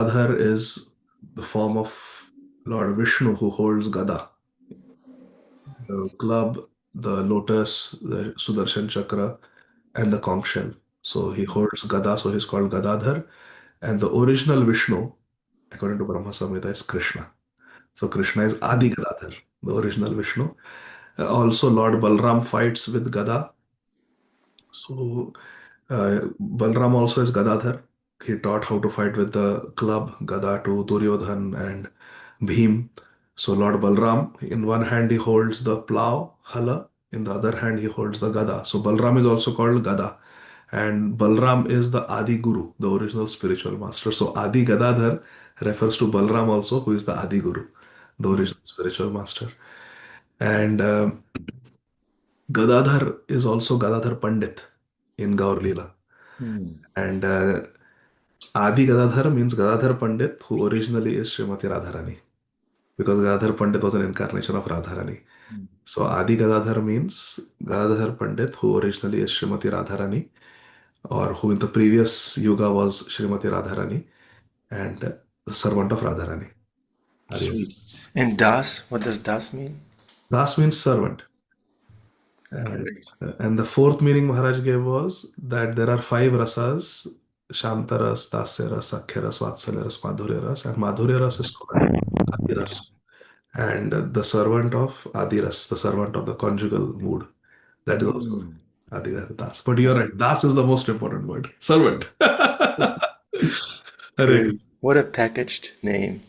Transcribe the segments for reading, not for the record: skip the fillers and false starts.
Gadhar is the form of Lord Vishnu who holds Gada, the club, the lotus, the Sudarshan Chakra, and the conch shell. So he holds Gada, so he's called Gadadhar. And the original Vishnu, according to Brahma Samhita, is Krishna. So Krishna is Adi Gadadhar, the original Vishnu. Also, Lord Balram fights with Gada. So Balram also is Gadadhar. He taught how to fight with the club Gada to Duryodhan and Bhim. So Lord Balram, in one hand he holds the plow, hala, in the other hand he holds the Gada. So Balram is also called Gada. And Balram is the Adi Guru, the original spiritual master. So Adi Gadadhar refers to Balram also, who is the Adi Guru, the Mm. original spiritual master. And Gadadhar is also Gadadhar Pandit in Gaur Leela. Mm. And Adi Gadadhar means Gadadhar Pandit, who originally is Srimati Radharani, because Gadadhar Pandit was an incarnation of Radharani. Mm. So Adi Gadadhar means Gadadhar Pandit, who originally is Srimati Radharani, or who in the previous yuga was Srimati Radharani, and the servant of Radharani. Adi. Sweet. And das, what does das mean? Das means servant. And, Great. and the fourth meaning Maharaj gave was that there are five rasas: Shantaras, Dasyaras, Akhyaras, Vatsalyaras, Madhuryaras, and Madhuryaras is called Adiras. And the servant of Adiras, the servant of the conjugal mood. That is also Mm. Adidas Das. But you're right, Das is the most important word. Servant. Hare Great. What a packaged name.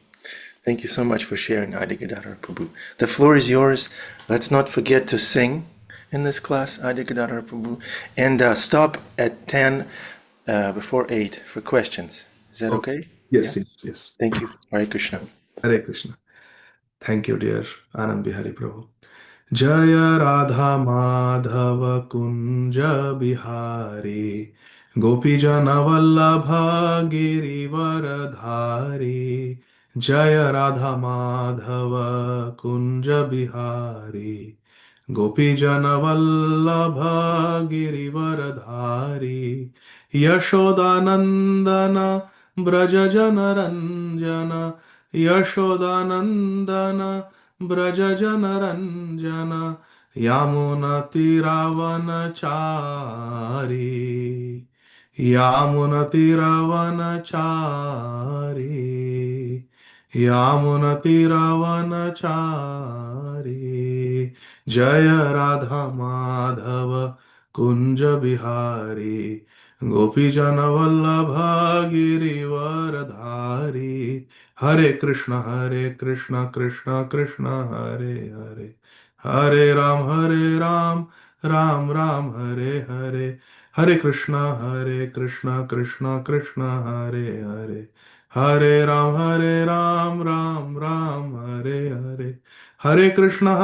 Thank you so much for sharing, Adi Gadadhar Prabhu. The floor is yours. Let's not forget to sing in this class, Adi Gadadhar Prabhu, and stop at 10 before 8 for questions. Is that Okay. okay? Yeah. Yes, yes, yes. Thank you. Hare Krishna. Hare Krishna. Thank you, dear Anand Bihari Prabhu. जय राधा माधव कुंज बिहारी गोपीजन वल्लभ गिरिवरधारी जय राधा माधव कुंज बिहारी गोपीजन वल्लभ गिरिवरधारी यशोदानंदन ब्रज जन रंजन यशोदानंदन ब्रज जन रंजन यामुनतिरवनचारी यामुनतिरवनचारी जय राधा माधव कुंज बिहारी गोपीजन वल्लभ गिरिवरधारी हरे कृष्ण कृष्ण कृष्ण हरे हरे हरे राम राम राम हरे हरे हरे कृष्ण कृष्ण कृष्ण हरे हरे हरे राम राम राम हरे हरे हरे कृष्ण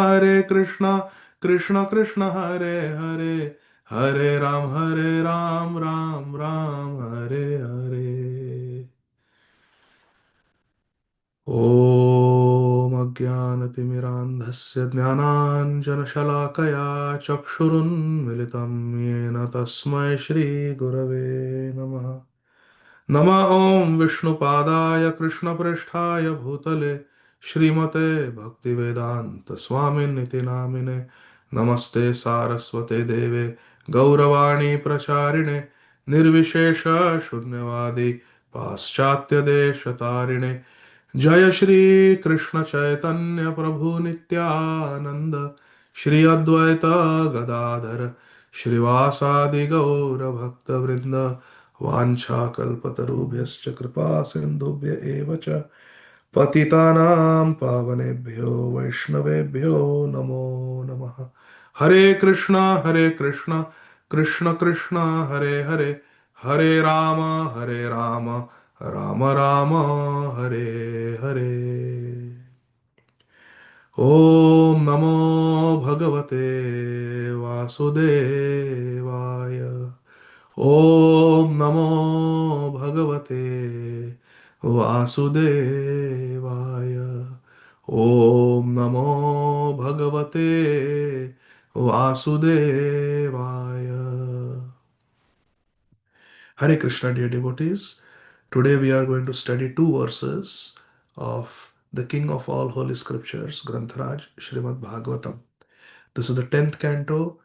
कृष्ण कृष्ण हरे हरे हरे राम राम राम हरे हरे ॐ अज्ञानतिमिरान्धस्य ज्ञानाञ्जनशलाकया चक्षुरुन्मिलितं येन तस्मै श्रीगुरवे नमः नमः ॐ विष्णुपादाय कृष्णप्रेष्ठाय भूतले श्रीमते भक्तिवेदान्तस्वामिनिति नामिने नमस्ते सारस्वते देवे गौरवाणी प्रचारिणे निर्विशेष शून्यवादी पाश्चात्यदेशतारिणे जय श्री कृष्ण चैतन्य प्रभु नित्यानंद श्री अद्वैत गदाधर श्रीवासादि गौर भक्त वृंद वाञ्छाकल्पतरुभ्यश्च कृपा सिन्धुभ्य एव च पतितानां पावनेभ्यो वैष्णवेभ्यो नमो नमः हरे कृष्णा कृष्ण कृष्ण हरे हरे हरे राम राम राम हरे हरे ॐ नमो भगवते वासुदेवाय ॐ नमो भगवते वासुदेवाय ॐ नमो भगवते वासुदेवाय Hare Krishna, dear devotees. Today we are going to study two verses of the King of all Holy Scriptures, Grantharaj, Srimad Bhagavatam. This is the 10th canto,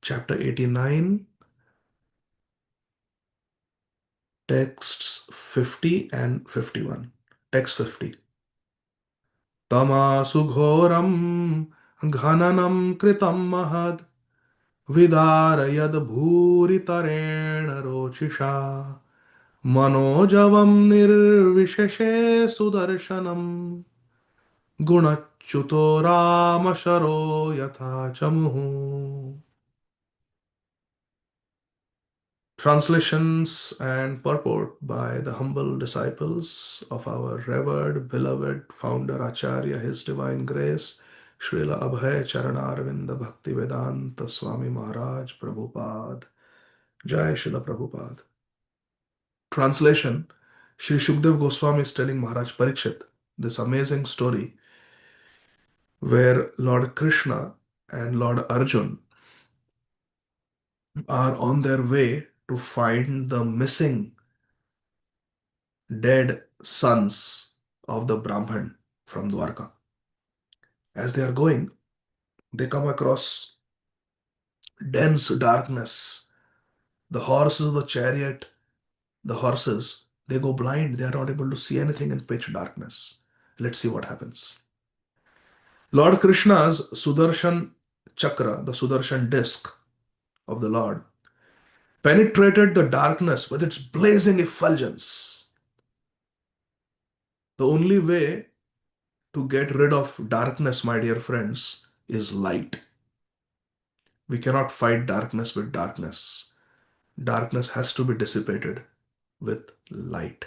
chapter 89, texts 50 and 51. Text 50. Tamasu ghoram ghananam kritam mahad vidarayad bhuritareణ rocisha मनोजवं निर्विशेषे सुदर्शनम् गुणच्युतो रामशरो यथा चमुः. Translations and purport by the humble disciples of our revered, beloved founder Acharya, His Divine Grace, Srila Abhay Charanarvinda Bhakti Vedanta Swami Maharaj Prabhupada. Jai Srila Prabhupada. Translation. Sri Shukdev Goswami is telling Maharaj Parikshit this amazing story where Lord Krishna and Lord Arjun are on their way to find the missing dead sons of the Brahman from Dwarka. As they are going, they come across dense darkness. The horses, the chariot, the horses, they go blind. They are not able to see anything in pitch darkness. Let's see what happens. Lord Krishna's Sudarshan Chakra, the Sudarshan disc of the Lord, penetrated the darkness with its blazing effulgence. The only way to get rid of darkness, my dear friends, is light. We cannot fight darkness with darkness. Darkness has to be dissipated with light.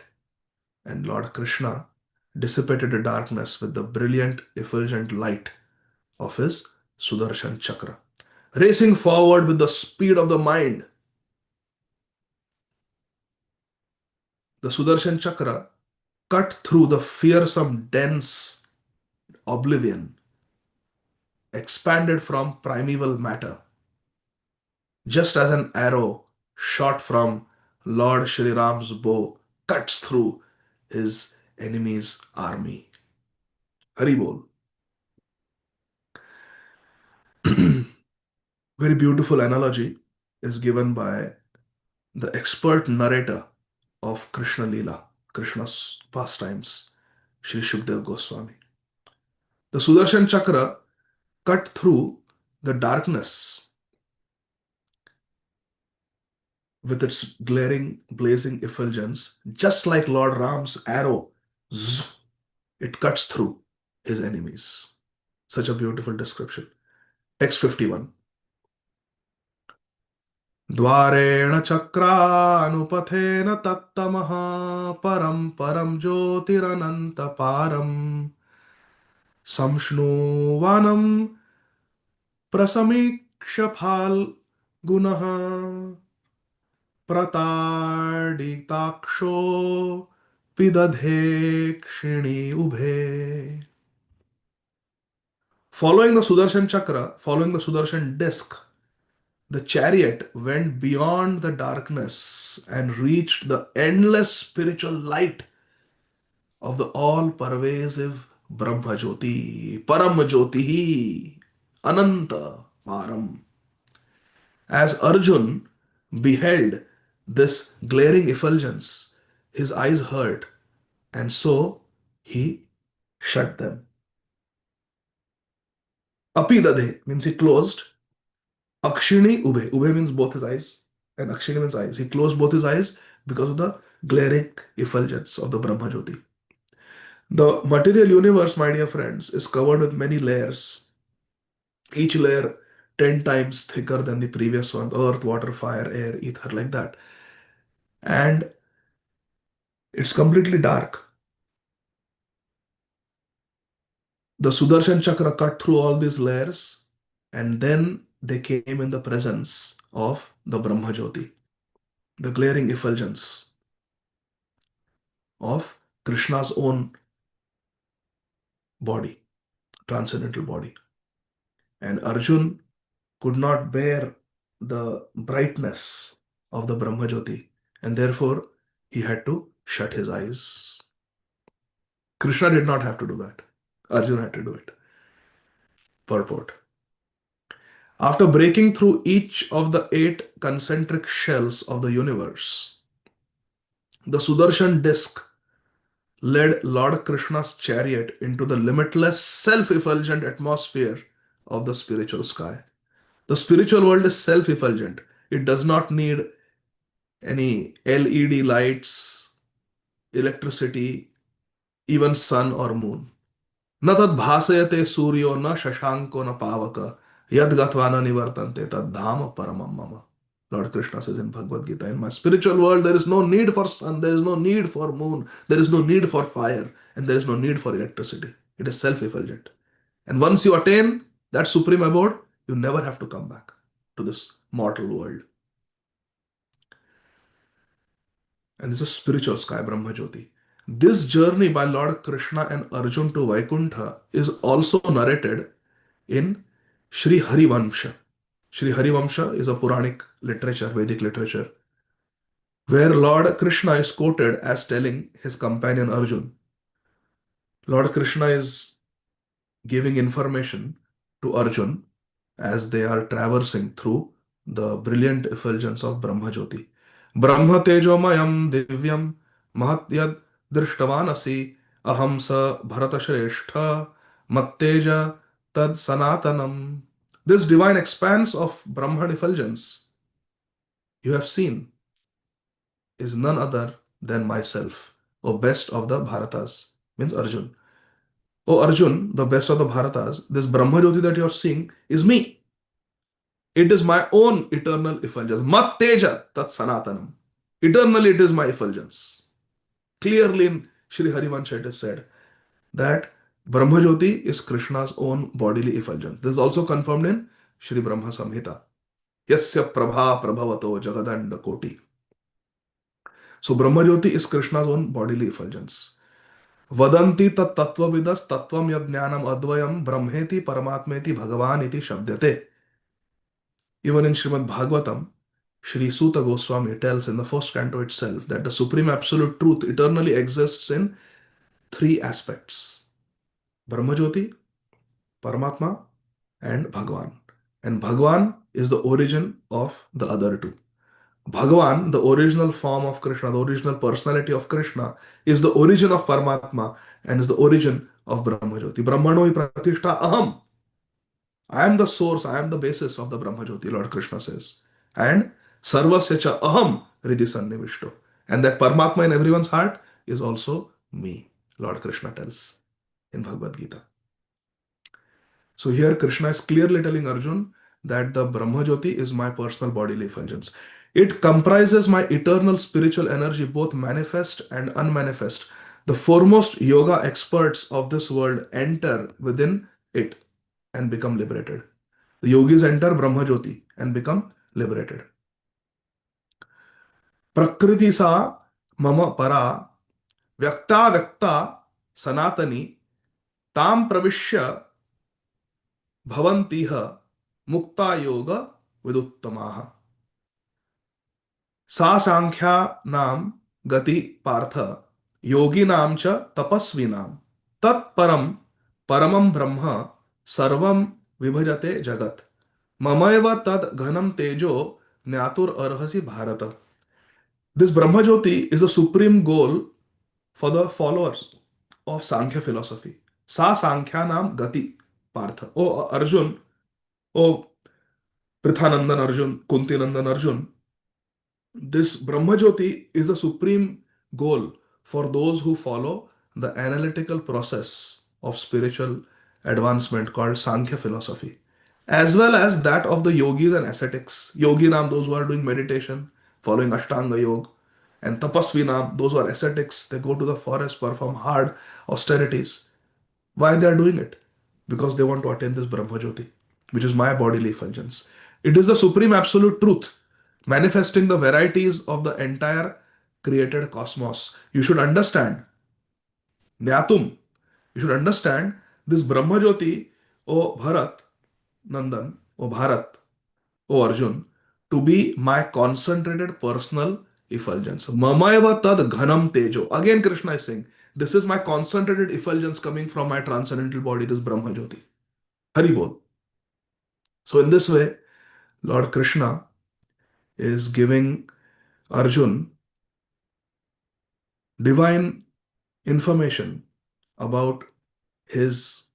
And Lord Krishna dissipated the darkness with the brilliant, effulgent light of his Sudarshan Chakra. Racing forward with the speed of the mind, the Sudarshan Chakra cut through the fearsome, dense oblivion, expanded from primeval matter, just as an arrow shot from Lord Shri Ram's bow cuts through his enemy's army. Hari Bol. Very beautiful analogy is given by the expert narrator of Krishna Leela, Krishna's pastimes, Sri Shukdev Goswami. The Sudarshan Chakra cut through the darkness with its glaring, blazing effulgence, just like Lord Ram's arrow. Zzz, it cuts through his enemies. Such a beautiful description. Text 51. द्वारेण चक्रानुपथेन तत्तमः परं परं ज्योतिरनन्तपारम् संश्नुवानं प्रसमीक्ष्य फाल्गुनः प्रताडिताक्षो पिदधे क्षिणी उभे. Following the Sudarshan Chakra, following the Sudarshan disc, the chariot went beyond the darkness and reached the endless spiritual light of the all-pervasive Brahma Jyoti, Param Jyotihi, Ananta Param. As Arjun beheld this glaring effulgence, his eyes hurt, and so he shut them. Apidadhe means he closed. Akshini Ube. Ube means both his eyes, and Akshini means eyes. He closed both his eyes because of the glaring effulgence of the Brahma Jyoti. The material universe, my dear friends, is covered with many layers, each layer 10 times thicker than the previous one: earth, water, fire, air, ether, like that. And it's completely dark. The Sudarshan Chakra cut through all these layers, and then they came in the presence of the Brahma Jyoti, the glaring effulgence of Krishna's own body, transcendental body. And Arjun could not bear the brightness of the Brahma Jyoti, and therefore he had to shut his eyes. Krishna did not have to do that. Arjuna had to do it. Purport. After breaking through each of the eight concentric shells of the universe, the Sudarshan disk led Lord Krishna's chariot into the limitless, self effulgent atmosphere of the spiritual sky. The spiritual world is self effulgent, it does not need any LED lights, electricity, even sun or moon. न तद् भासयते सूर्यो न शशांको न पावक यद गत्वा न निवर्तन्ते तद् धाम paramam mama. Lord Krishna says in Bhagavad Gita, in my spiritual world, there is no need for sun, there is no need for moon, there is no need for fire, and there is no need for electricity. It is self effulgent. And once you attain that supreme abode, you never have to come back to this mortal world. And this is spiritual sky, Brahma Jyoti. This journey by Lord Krishna and Arjun to Vaikuntha is also narrated in Sri Harivamsha. Sri Harivamsha is a Puranic literature, Vedic literature, where Lord Krishna is quoted as telling his companion Arjun. Lord Krishna is giving information to Arjun as they are traversing through the brilliant effulgence of Brahma Jyoti. Brahma Tejomayam Divyam Mahatyad Drishtavanasi Aham Sa Bharata Shrestha Matteja Tad Sanatanam. This divine expanse of Brahman effulgence you have seen is none other than myself, O best of the Bharatas, means Arjun. O Arjun, the best of the Bharatas, this Brahma Jyoti that you are seeing is me. It is my own eternal effulgence. Mat Teja Tat Sanatanam. Eternally it is my effulgence. Clearly in Sri Harivansha it is said that Brahma Jyoti is Krishna's own bodily effulgence. This is also confirmed in Sri Brahma Samhita. Yasya Prabha Prabhavato Jagadanda Koti. So Brahma Jyoti is Krishna's own bodily effulgence. Vadanti tat tattvavidas tattvam yajnanam advayam brahmeti paramatmeti bhagavan iti shabdyate. Even in Srimad Bhagavatam, Sri Suta Goswami tells in the first canto itself that the supreme absolute truth eternally exists in three aspects: Brahmajyoti, Paramatma, and Bhagavan. And Bhagavan is the origin of the other two. Bhagavan, the original form of Krishna, the original personality of Krishna, is the origin of Paramatma and is the origin of Brahmajyoti. Brahmano hi pratishtha aham. I am the source, I am the basis of the Brahmajyoti, Lord Krishna says. And sarvasya cha aham hridhi sannivishto. And that Paramatma in everyone's heart is also me, Lord Krishna tells in Bhagavad Gita. So here Krishna is clearly telling Arjun that the Brahmajyoti is my personal bodily effulgence. It comprises my eternal spiritual energy, both manifest and unmanifest. The foremost yoga experts of this world enter within it and become liberated. The yogis enter Brahmajyoti and become liberated. Prakriti sa mama para vyakta vyakta sanatani tam pravishya bhavantiha mukta yoga viduttamaha. सा सांख्या नाम गति पार्थ योगी नाम च तपस्वी नाम तत्परम परमम ब्रह्म सर्वम विभजते जगत ममैव तद घनम तेजो ज्ञातुर अर्हसि Bharat. This Brahma Jyoti is a supreme goal for the followers of Sankhya philosophy. Sa Sankhya Nam Gati Partha. O Arjun, O Prithanandan Arjun, Kuntinandan Arjun, this Brahma Jyoti is a supreme goal for those who follow the analytical process of spiritual advancement called Sankhya philosophy, as well as that of the yogis and ascetics. Yogi Nam, those who are doing meditation, following Ashtanga Yoga, and Tapasvi Nam, those who are ascetics, they go to the forest, perform hard austerities. Why they are doing it? Because they want to attain this Brahma Jyoti, which is my bodily effulgence. It is the supreme absolute truth, manifesting the varieties of the entire created cosmos. You should understand, Nyatum, you should understand this Brahma Jyoti, O Bharat, Nandan, O Bharat, O Arjun, to be my concentrated personal effulgence. Mamaiva tad ghanam tejo. Again, Krishna is saying, this is my concentrated effulgence coming from my transcendental body, this Brahma Jyoti. Hari bol. So, in this way, Lord Krishna is giving Arjun divine information about his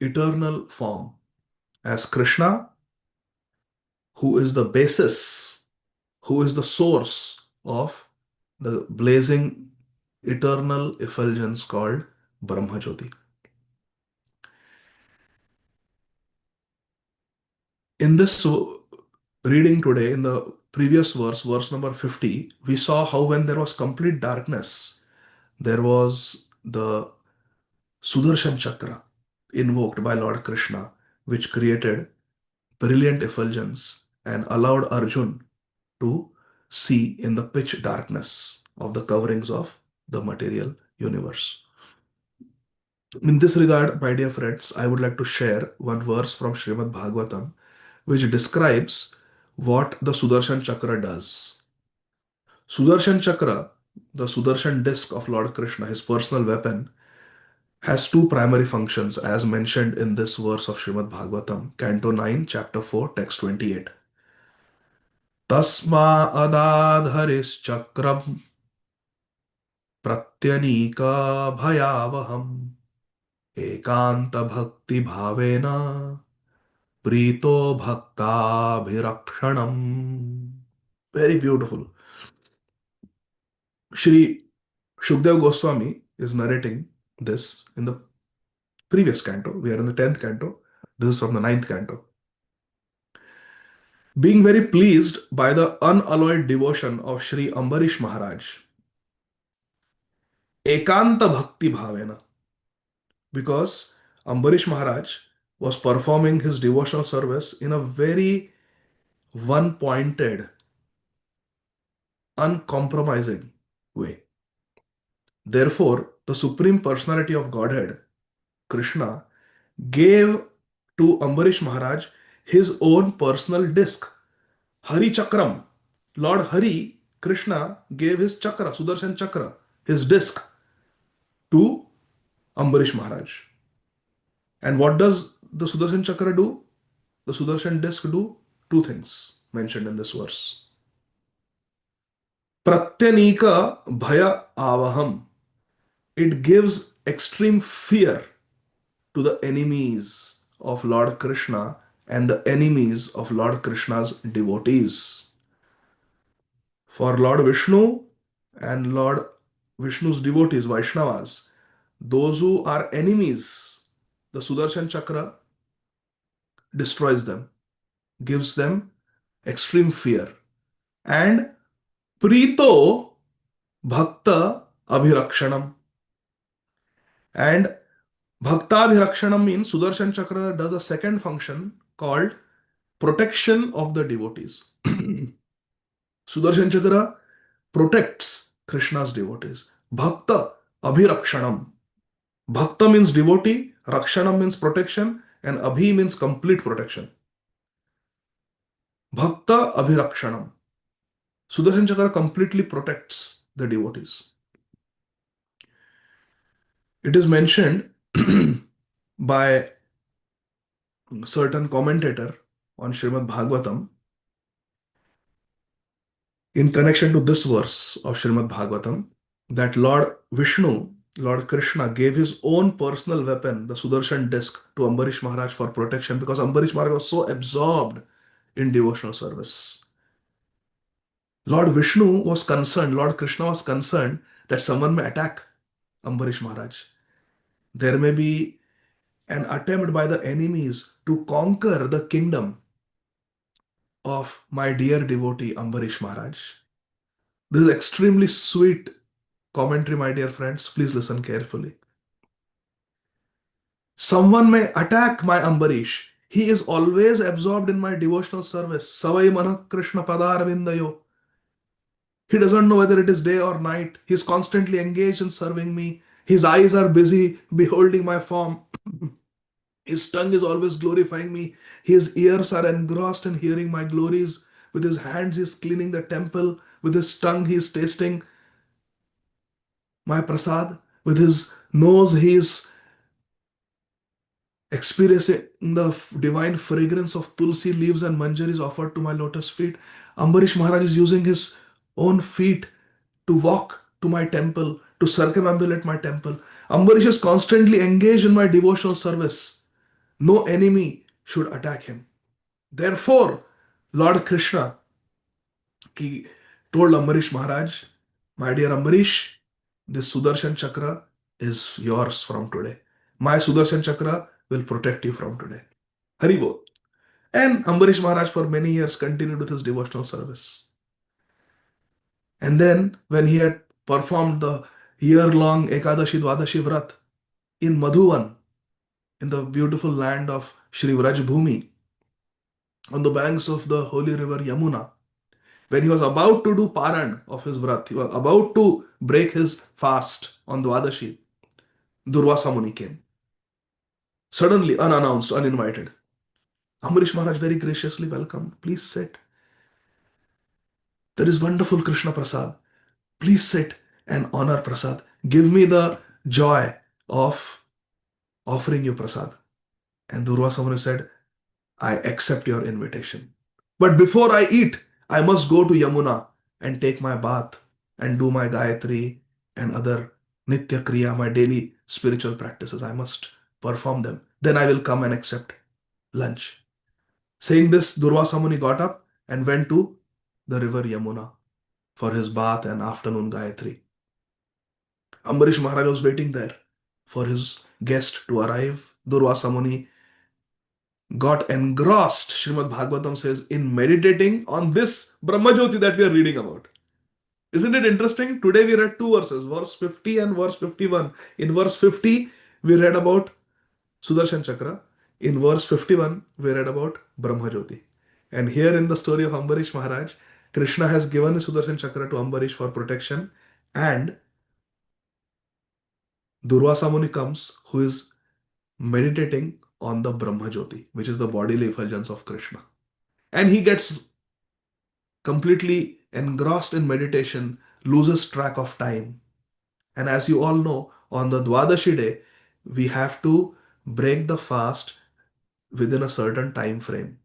eternal form as Krishna, who is the basis, who is the source of the blazing eternal effulgence called Brahma Jyoti. In this reading today, in the previous verse, verse number 50, we saw how when there was complete darkness, there was the Sudarshan Chakra invoked by Lord Krishna, which created brilliant effulgence and allowed Arjun to see in the pitch darkness of the coverings of the material universe. In this regard, my dear friends, I would like to share one verse from Srimad Bhagavatam which describes what the Sudarshan Chakra does. Sudarshan Chakra, the Sudarshan disc of Lord Krishna, his personal weapon, has two primary functions as mentioned in this verse of Srimad Bhagavatam, Canto 9, Chapter 4, Text 28. Tasma adadharischakram pratyanika bhayavaham ekanta bhakti bhavena prito bhakta bhirakshanam. Very beautiful. Shri Shukdev Goswami is narrating this in the previous canto. We are in the 10th canto. This is from the 9th canto. Being very pleased by the unalloyed devotion of Shri Ambarish Maharaj, Ekanta Bhakti Bhavena, because Ambarish Maharaj was performing his devotional service in a very one pointed, uncompromising way. Therefore, the Supreme Personality of Godhead, Krishna, gave to Ambarish Maharaj his own personal disc, Hari Chakram. Lord Hari, Krishna, gave his chakra, Sudarshan Chakra, his disc, to Ambarish Maharaj. And what does the Sudarshan Chakra do? The Sudarshan disc do two things mentioned in this verse. Pratyanika bhaya avaham. It gives extreme fear to the enemies of Lord Krishna and the enemies of Lord Krishna's devotees. For Lord Vishnu and Lord Vishnu's devotees, Vaishnavas, those who are enemies, the Sudarshan Chakra destroys them, gives them extreme fear. And Prito Bhakta Abhirakshanam. And Bhakta Abhirakshanam means Sudarshan Chakra does a second function called protection of the devotees. Sudarshan Chakra protects Krishna's devotees. Bhakta Abhirakshanam. Bhakta means devotee, Rakshanam means protection, and Abhi means complete protection. Bhakta Abhirakshanam. Sudarshan Chakra completely protects the devotees. It is mentioned by certain commentator on Srimad Bhagavatam in connection to this verse of Srimad Bhagavatam that Lord Vishnu, Lord Krishna gave his own personal weapon, the Sudarshan disc, to Ambarish Maharaj for protection because Ambarish Maharaj was so absorbed in devotional service. Lord Vishnu was concerned, Lord Krishna was concerned that someone may attack Ambarish Maharaj. There may be an attempt by the enemies to conquer the kingdom of my dear devotee Ambarish Maharaj. This is extremely sweet commentary, my dear friends. Please listen carefully. Someone may attack my Ambarish. He is always absorbed in my devotional service. Savai Manah Krishna Padaravindayo. He doesn't know whether it is day or night. He is constantly engaged in serving me. His eyes are busy beholding my form. His tongue is always glorifying me. His ears are engrossed in hearing my glories. With his hands, he is cleaning the temple. With his tongue, he is tasting my prasad. With his nose, he is experiencing the divine fragrance of tulsi leaves and manjaris offered to my lotus feet. Ambarish Maharaj is using his own feet to walk to my temple, to circumambulate my temple. Ambarish is constantly engaged in my devotional service. No enemy should attack him. Therefore, Lord Krishna, he told Ambarish Maharaj, my dear Ambarish, this Sudarshan Chakra is yours from today. My Sudarshan Chakra will protect you from today. Haribol. And Ambarish Maharaj for many years continued with his devotional service. And then when he had performed the year-long Ekadashi Dwadashi Vrat in Madhuvan, in the beautiful land of Shri Vraj Bhumi, on the banks of the holy river Yamuna, when he was about to do Paran of his Vrat, he was about to break his fast on Dwadashi, Durvasa Muni came. Suddenly, unannounced, uninvited. Ambarish Maharaj very graciously welcomed. Please sit. There is wonderful Krishna Prasad. Please sit and honor Prasad. Give me the joy of offering you Prasad. And Durvasa Muni said, I accept your invitation. But before I eat, I must go to Yamuna and take my bath and do my Gayatri and other Nitya Kriya, my daily spiritual practices. I must perform them. Then I will come and accept lunch. Saying this, Durvasa Muni got up and went to the river Yamuna for his bath and afternoon Gayatri. Ambarish Maharaj was waiting there for his guest to arrive. Durvasa Muni got engrossed, Srimad Bhagavatam says, in meditating on this Brahmajyoti that we are reading about. Isn't it interesting? Today we read two verses, verse 50 and verse 51. In verse 50, we read about Sudarshan Chakra. In verse 51, we read about Brahmajyoti. And here in the story of Ambarish Maharaj, Krishna has given his Sudarshan Chakra to Ambarish for protection, and Durvasa Muni comes, who is meditating on the Brahmajyoti, which is the bodily effulgence of Krishna. And he gets completely engrossed in meditation, loses track of time. And as you all know, on the Dwadashi day, we have to break the fast within a certain time frame.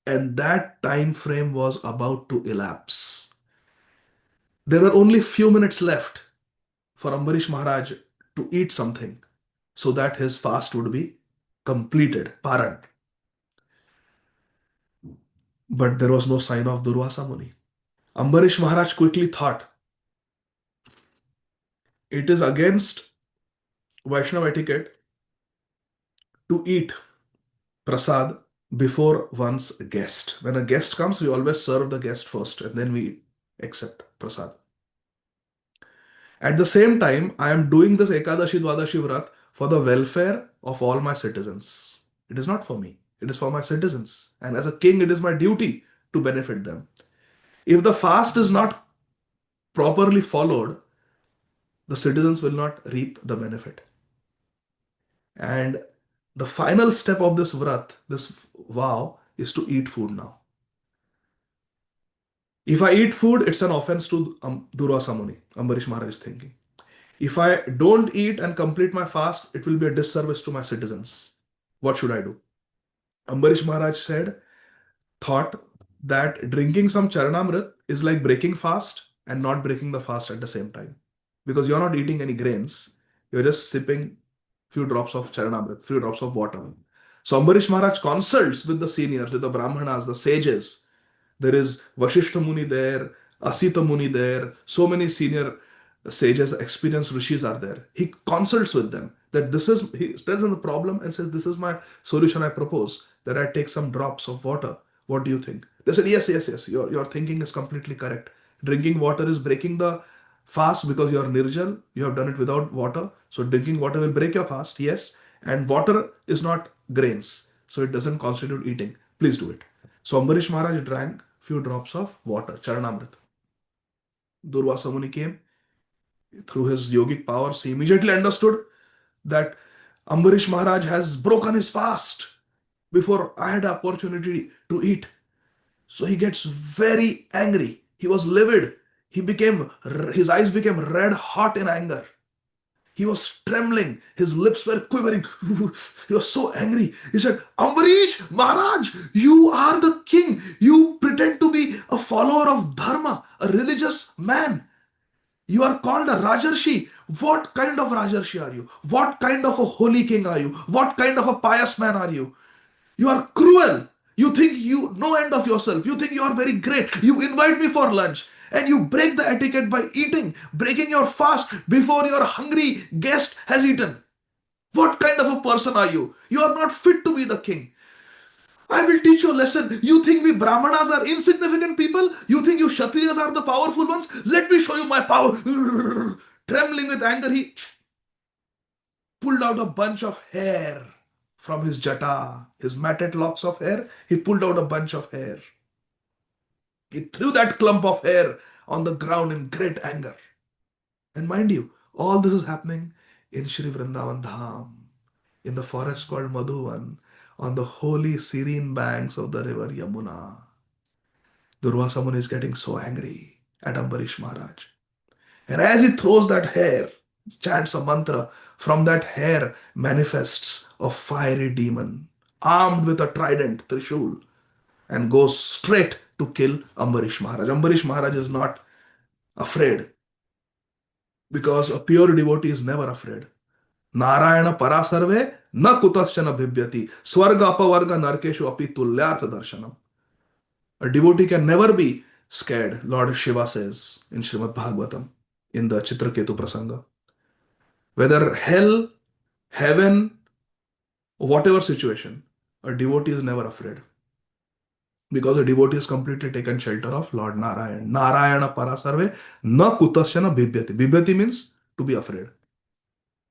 And that time frame was about to elapse. There were only few minutes left for Ambarish Maharaj to eat something so that his fast would be completed, paran. But there was no sign of Durvasa Muni. Ambarish Maharaj quickly thought, it is against Vaishnava etiquette to eat prasad before one's guest. When a guest comes, we always serve the guest first and then we accept prasad. At the same time, I am doing this Ekadashi Dwadashi Vrat for the welfare of all my citizens. It is not for me, it is for my citizens. And as a king, it is my duty to benefit them. If the fast is not properly followed, the citizens will not reap the benefit. And the final step of this vrat, this vow, is to eat food now. If I eat food, it's an offense to Durvasa Muni, Ambarish Maharaj is thinking. If I don't eat and complete my fast, it will be a disservice to my citizens. What should I do? Ambarish Maharaj thought that drinking some charanamrit is like breaking fast and not breaking the fast at the same time. Because you're not eating any grains, you're just sipping few drops of charanamrit, few drops of water. So Ambarish Maharaj consults with the seniors, with the Brahmanas, the sages. There is Vashishta Muni there, Asita Muni there, so many senior sages, experienced rishis are there. He consults with them that this is, he tells them the problem and says, this is my solution I propose, that I take some drops of water. What do you think? They said, yes, yes, yes, your thinking is completely correct. Drinking water is breaking the fast because you are nirjal, you have done it without water. So drinking water will break your fast, yes. And water is not grains, so it doesn't constitute eating. Please do it. So Ambarish Maharaj drank few drops of water, Charanamrit. Durvasa Muni came through his yogic powers. He immediately understood that Ambarish Maharaj has broken his fast before I had the opportunity to eat. So he gets very angry. He was livid. His eyes became red hot in anger. He was trembling. His lips were quivering. He was so angry. He said, Ambarish, Maharaj, you are the king. You pretend to be a follower of Dharma, a religious man. You are called a Rajarshi. What kind of Rajarshi are you? What kind of a holy king are you? What kind of a pious man are you? You are cruel. You think you no end of yourself. You think you are very great. You invite me for lunch and you break the etiquette by eating, breaking your fast before your hungry guest has eaten. What kind of a person are you? You are not fit to be the king. I will teach you a lesson. You think we Brahmanas are insignificant people? You think you Kshatriyas are the powerful ones? Let me show you my power. Trembling with anger, he pulled out a bunch of hair from his jata, his matted locks of hair. He pulled out a bunch of hair. He threw that clump of hair on the ground in great anger. And mind you, all this is happening in Shri Vrindavan Dham, in the forest called Madhuvan, on the holy serene banks of the river Yamuna. Durvasa Muni is getting so angry at Ambarish Maharaj. And as he throws that hair, chants a mantra, from that hair manifests a fiery demon, armed with a trident, Trishul, and goes straight to kill Ambarish Maharaj. Ambarish Maharaj is not afraid because a pure devotee is never afraid. Narayana parasarve na kutaschana bhibyati swarga apavarga narkeshu api tulyartha darshanam. A devotee can never be scared, Lord Shiva says in Srimad Bhagavatam in the Chitraketu Prasanga. Whether hell, heaven, whatever situation, a devotee is never afraid. Because a devotee has completely taken shelter of Lord Narayan. Narayana parasarve na kutasyana bhibyati. Bhibyati means to be afraid.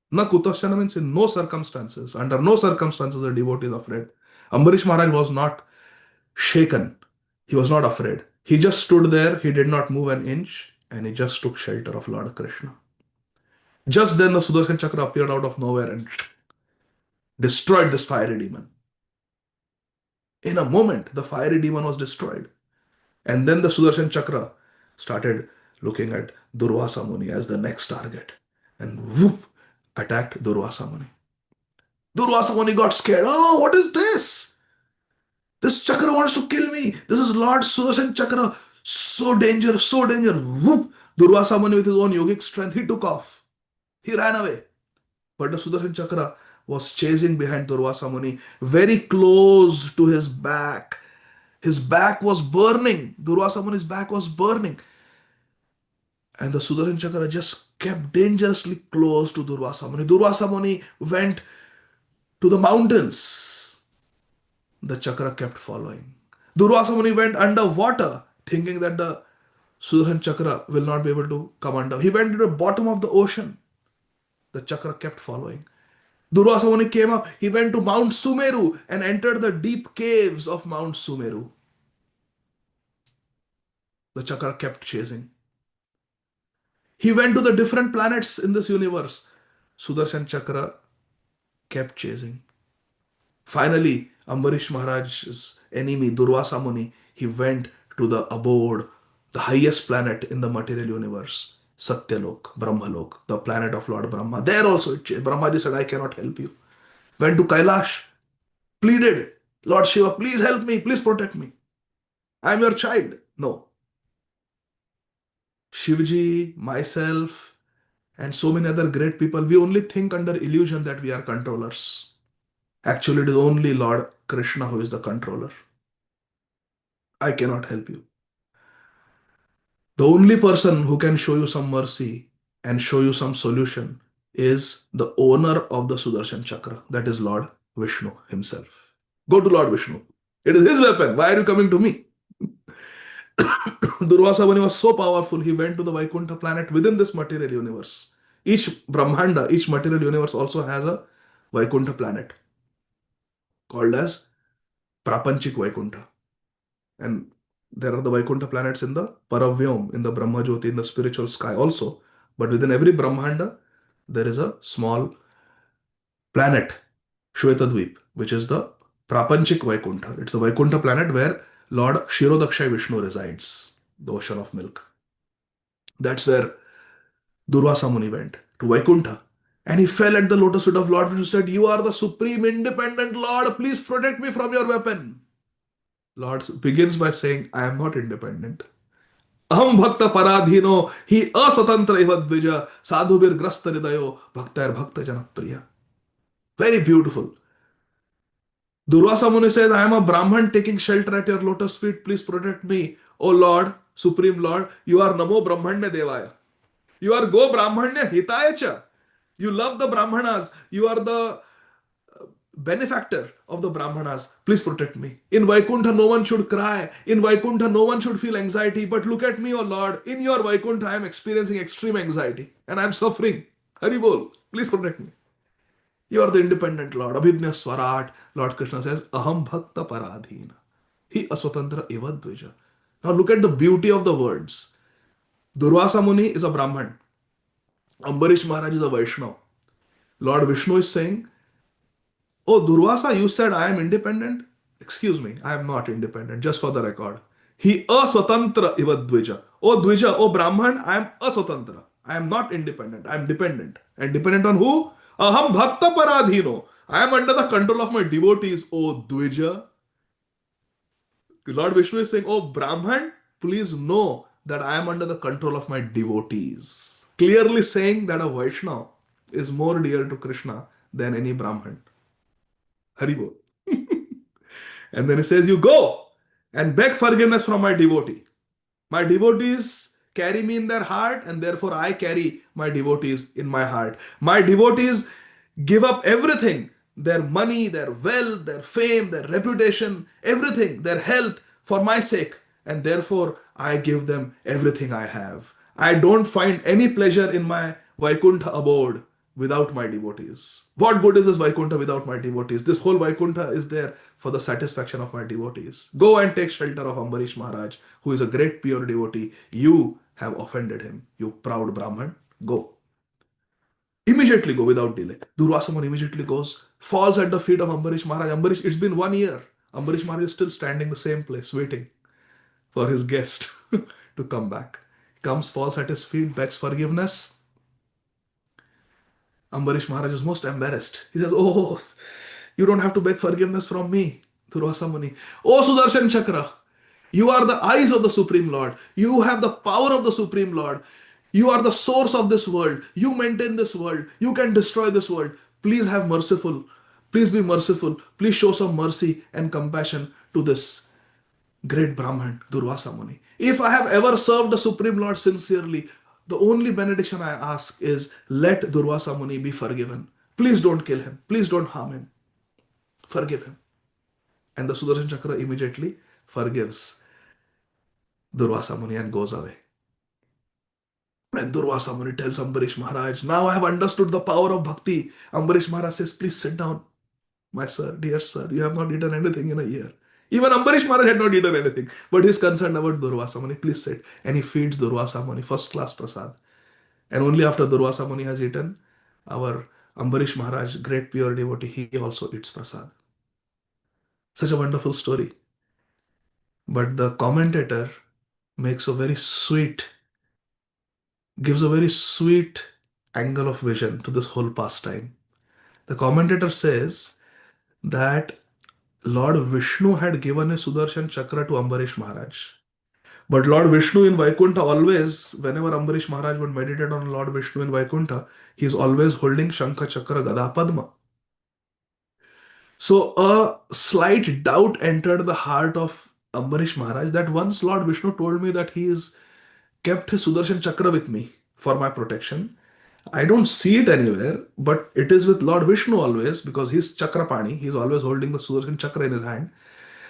Na kutasyana means in no circumstances, under no circumstances a devotee is afraid. Ambarish Maharaj was not shaken. He was not afraid. He just stood there, he did not move an inch, and he just took shelter of Lord Krishna. Just then the Sudarshan Chakra appeared out of nowhere and destroyed this fiery demon. In a moment, the fiery demon was destroyed. And then the Sudarshan Chakra started looking at Durvasa Muni as the next target. And whoop, attacked Durvasa Muni. Durvasa Muni got scared. Oh, what is this? This Chakra wants to kill me. This is Lord Sudarshan Chakra. So dangerous, so dangerous. Whoop. Durvasa Muni with his own yogic strength, he took off. He ran away. But the Sudarshan Chakra was chasing behind Durvasa Muni, very close to his back. His back was burning. Durvasa Muni's back was burning. And the Sudarshan Chakra just kept dangerously close to Durvasa Muni. Durvasa Muni went to the mountains. The Chakra kept following. Durvasa Muni went underwater, thinking that the Sudarshan Chakra will not be able to come under. He went to the bottom of the ocean. The Chakra kept following. Durvasa Muni came up. He went to Mount Sumeru and entered the deep caves of Mount Sumeru. The Chakra kept chasing. He went to the different planets in this universe. Sudarshan Chakra kept chasing. Finally, Ambarish Maharaj's enemy, Durvasa Muni, he went to the abode, the highest planet in the material universe, Satyalok, Brahmalok, the planet of Lord Brahma. There also, Brahmaji said, I cannot help you. Went to Kailash, pleaded, Lord Shiva, please help me, please protect me. I am your child. No. Shivji, myself, and so many other great people, we only think under illusion that we are controllers. Actually, it is only Lord Krishna who is the controller. I cannot help you. The only person who can show you some mercy and show you some solution is the owner of the Sudarshan Chakra, that is Lord Vishnu himself. Go to Lord Vishnu. It is his weapon. Why are you coming to me? Durvasa Muni was so powerful, he went to the Vaikuntha planet within this material universe. Each Brahmanda, each material universe also has a Vaikuntha planet called as Prapanchik Vaikuntha. And there are the Vaikuntha planets in the Paravyom, in the Brahma Jyoti, in the spiritual sky also. But within every Brahmanda, there is a small planet, Shvetadvip, which is the Prapanchik Vaikuntha. It's the Vaikuntha planet where Lord Kshirodakshay Vishnu resides. the ocean of milk. That's where Durvasa Muni went to Vaikuntha. And he fell at the lotus feet of Lord Vishnu, said, "You are the supreme independent Lord. Please protect me from your weapon." Lord begins by saying, "I am not independent. Aham bhakta paradhino, he aswatantra iva dvija, sadhubir grasta hridayo, bhaktair bhakta janapriya." Very beautiful. Durvasa Muni says, "I am a Brahman taking shelter at your lotus feet. Please protect me. O Lord, Supreme Lord, you are Namo Brahmanya Devaya. You are Go Brahmanya Hitaya Cha. You love the Brahmanas. You are the benefactor of the Brahmanas. Please protect me. In Vaikuntha, no one should cry. In Vaikuntha, no one should feel anxiety. But look at me, O Lord. In your Vaikuntha, I am experiencing extreme anxiety and I am suffering. Hari bol. Please protect me. You are the independent Lord. Abhidnya Swarat. Lord Krishna says, Aham Bhakta Paradhina. He Aswatantra Eva Dvija. Now look at the beauty of the words. Durvasa Muni is a Brahman. Ambarish Maharaj is a Vaishnav. Lord Vishnu is saying, "Oh, Durvasa, you said I am independent? Excuse me, I am not independent, just for the record. He aswatantra iva dvija. Oh, Dvija, oh, Brahman, I am aswatantra. I am not independent, I am dependent. And dependent on who? Aham bhakta paradhino. I am under the control of my devotees, oh, Dvija." Lord Vishnu is saying, "Oh, Brahman, please know that I am under the control of my devotees." Clearly saying that a Vaishnava is more dear to Krishna than any Brahman. Haribol. And then he says, "You go and beg forgiveness from my devotee. My devotees carry me in their heart, and therefore I carry my devotees in my heart. My devotees give up everything, their money, their wealth, their fame, their reputation, everything, their health for my sake, and therefore I give them everything I have. I don't find any pleasure in my Vaikuntha abode without my devotees. What good is this Vaikuntha without my devotees? This whole Vaikuntha is there for the satisfaction of my devotees. Go and take shelter of Ambarish Maharaj, who is a great pure devotee. You have offended him, you proud Brahman. Go." Immediately go without delay. Durvasaman immediately goes, falls at the feet of Ambarish Maharaj. Ambarish, it's been 1 year. Ambarish Maharaj is still standing the same place, waiting for his guest to come back. He comes, falls at his feet, begs forgiveness. Ambarish Maharaj is most embarrassed. He says, "Oh, you don't have to beg forgiveness from me, Durvasa Muni. Oh, Sudarshan Chakra, you are the eyes of the Supreme Lord. You have the power of the Supreme Lord. You are the source of this world. You maintain this world. You can destroy this world. Please have merciful. Please be merciful. Please show some mercy and compassion to this great Brahman, Durvasa Muni. If I have ever served the Supreme Lord sincerely, the only benediction I ask is let Durvasa Muni be forgiven. Please don't kill him. Please don't harm him. Forgive him." And the Sudarshan Chakra immediately forgives Durvasa Muni and goes away. And Durvasa Muni tells Ambarish Maharaj, "Now I have understood the power of bhakti." Ambarish Maharaj says, "Please sit down, my sir, dear sir. You have not eaten anything in a year." Even Ambarish Maharaj had not eaten anything, but he's concerned about Durvasa Muni. "Please sit." And he feeds Durvasa Muni first class prasad. And only after Durvasa Muni has eaten, our Ambarish Maharaj, great pure devotee, he also eats prasad. Such a wonderful story. But the commentator makes a very sweet, gives a very sweet angle of vision to this whole pastime. The commentator says that Lord Vishnu had given a Sudarshan Chakra to Ambarish Maharaj. But Lord Vishnu in Vaikuntha always, whenever Ambarish Maharaj would meditate on Lord Vishnu in Vaikuntha, he is always holding Shankha Chakra Gada Padma. So a slight doubt entered the heart of Ambarish Maharaj that once Lord Vishnu told me that he is kept his Sudarshan Chakra with me for my protection. I don't see it anywhere, but it is with Lord Vishnu always because he's Chakrapani. He's always holding the Sudarshan Chakra in his hand.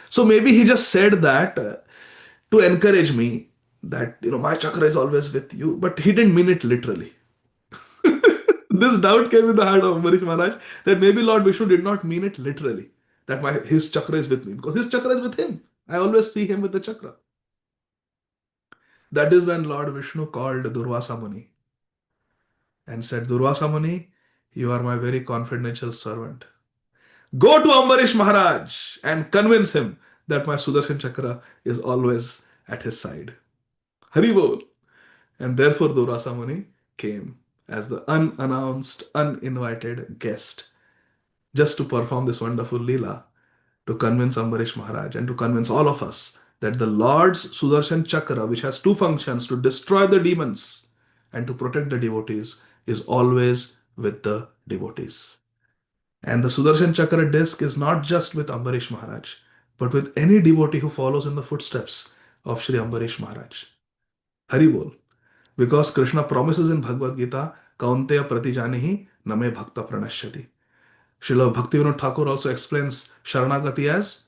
So maybe he just said that to encourage me that, my chakra is always with you, but he didn't mean it literally. This doubt came in the heart of Ambarish Maharaj that maybe Lord Vishnu did not mean it literally, that his chakra is with me because his chakra is with him. I always see him with the chakra. That is when Lord Vishnu called Durvasa Muni and said, "Durvasa Muni, you are my very confidential servant. Go to Ambarish Maharaj and convince him that my Sudarshan Chakra is always at his side." Haribol. And therefore Durvasa Muni came as the unannounced, uninvited guest just to perform this wonderful Leela, to convince Ambarish Maharaj and to convince all of us that the Lord's Sudarshan Chakra, which has two functions to destroy the demons and to protect the devotees, is always with the devotees. And the Sudarshan Chakra disc is not just with Ambarish Maharaj, but with any devotee who follows in the footsteps of Sri Ambarish Maharaj. Hari Bol. Because Krishna promises in Bhagavad Gita, Kaunteya pratijanihi name bhakta pranashyati. Srila Bhaktivinoda Thakur also explains Sharanagati as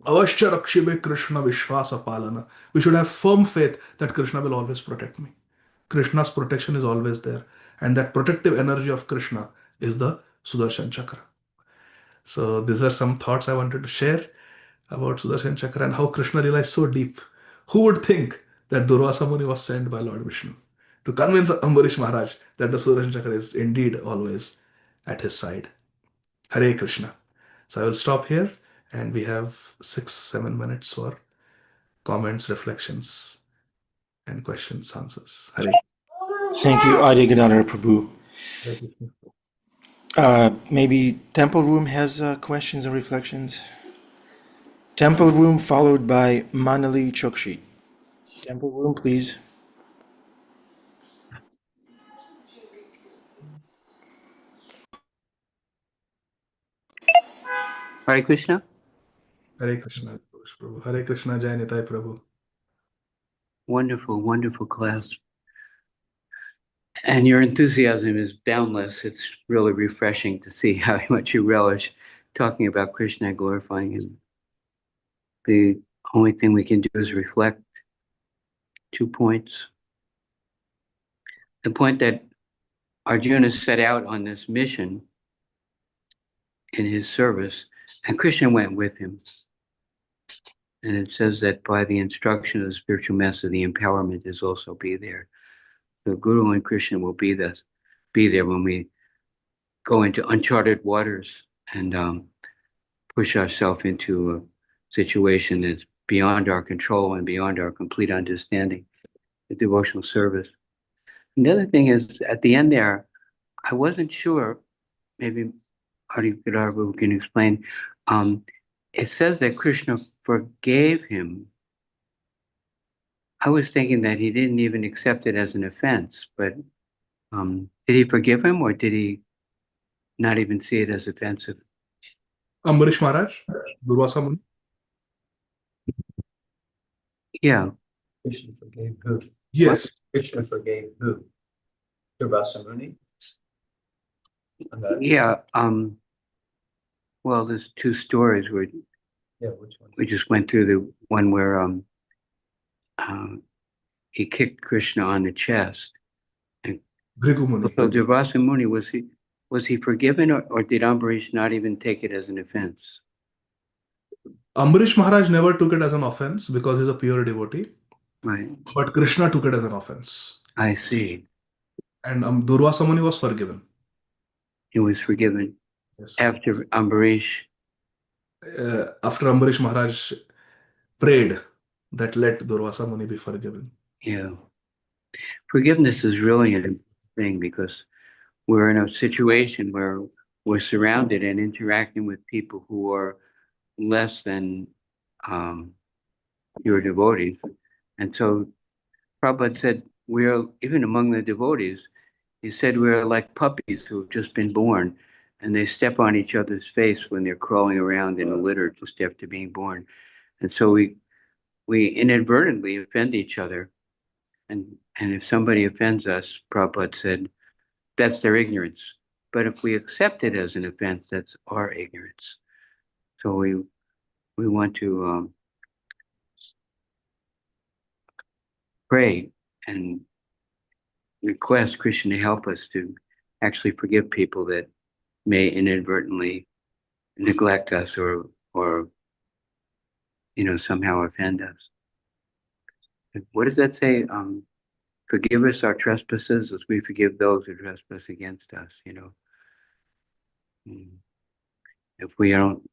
Avashya Rakshibe Krishna Vishwasa Palana. We should have firm faith that Krishna will always protect me. Krishna's protection is always there. And that protective energy of Krishna is the Sudarshan Chakra. So these were some thoughts I wanted to share about Sudarshan Chakra and how Krishna realized so deep. Who would think that Durvasa Muni was sent by Lord Vishnu to convince Ambarish Maharaj that the Sudarshan Chakra is indeed always at his side? Hare Krishna. So I will stop here and we have 6-7 minutes for comments, reflections, and questions, answers. Hare. Thank you, Adi Gadhahar Prabhu. Hare Krishna. Maybe Temple Room has questions and reflections. Temple Room followed by Manali Chokshi. Temple Room, please. Hare Krishna. Hare Krishna. Prabhu. Hare Krishna. Jai Nitai Prabhu. Wonderful, wonderful class. And your enthusiasm is boundless. It's really refreshing to see how much you relish talking about Krishna, glorifying him. The only thing we can do is reflect 2 points. The point that Arjuna set out on this mission in his service, and Krishna went with him. And it says that by the instruction of the spiritual master, the empowerment is also be there. The Guru and Krishna will be there when we go into uncharted waters and push ourselves into a situation that's beyond our control and beyond our complete understanding, the devotional service. And the other thing is, at the end there, I wasn't sure, maybe Adi Gadhahar can explain, it says that Krishna forgave him. I was thinking that he didn't even accept it as an offense, but did he forgive him or did he not even see it as offensive? Ambarish Maharaj, Durvasa Muni. Yeah. Krishna forgave who? Yes. Krishna forgave who? Durvasa Muni? Yeah. Well, there's 2 stories where Yeah, which one? we just went through the one where he kicked Krishna on the chest. Bhrigu Muni. So Durvasa Muni, was he forgiven or did Ambarish not even take it as an offense? Ambarish Maharaj never took it as an offense because he's a pure devotee. Right. But Krishna took it as an offense. I see. And Durvasa Muni was forgiven. He was forgiven Yes. after Ambarish. After Ambarish Maharaj prayed that let Durvasa Muni be forgiven. Yeah. Forgiveness is really a thing because we're in a situation where we're surrounded and interacting with people who are less than your devotees. And so Prabhupada said, we're, even among the devotees, he said we're like puppies who have just been born and they step on each other's face when they're crawling around in a litter just after being born. And so we inadvertently offend each other. And if somebody offends us, Prabhupada said, that's their ignorance. But if we accept it as an offense, that's our ignorance. So we want to pray and request Krishna to help us to actually forgive people that may inadvertently neglect us or somehow offend us. What does that say? Forgive us our trespasses as we forgive those who trespass against us. If we don't,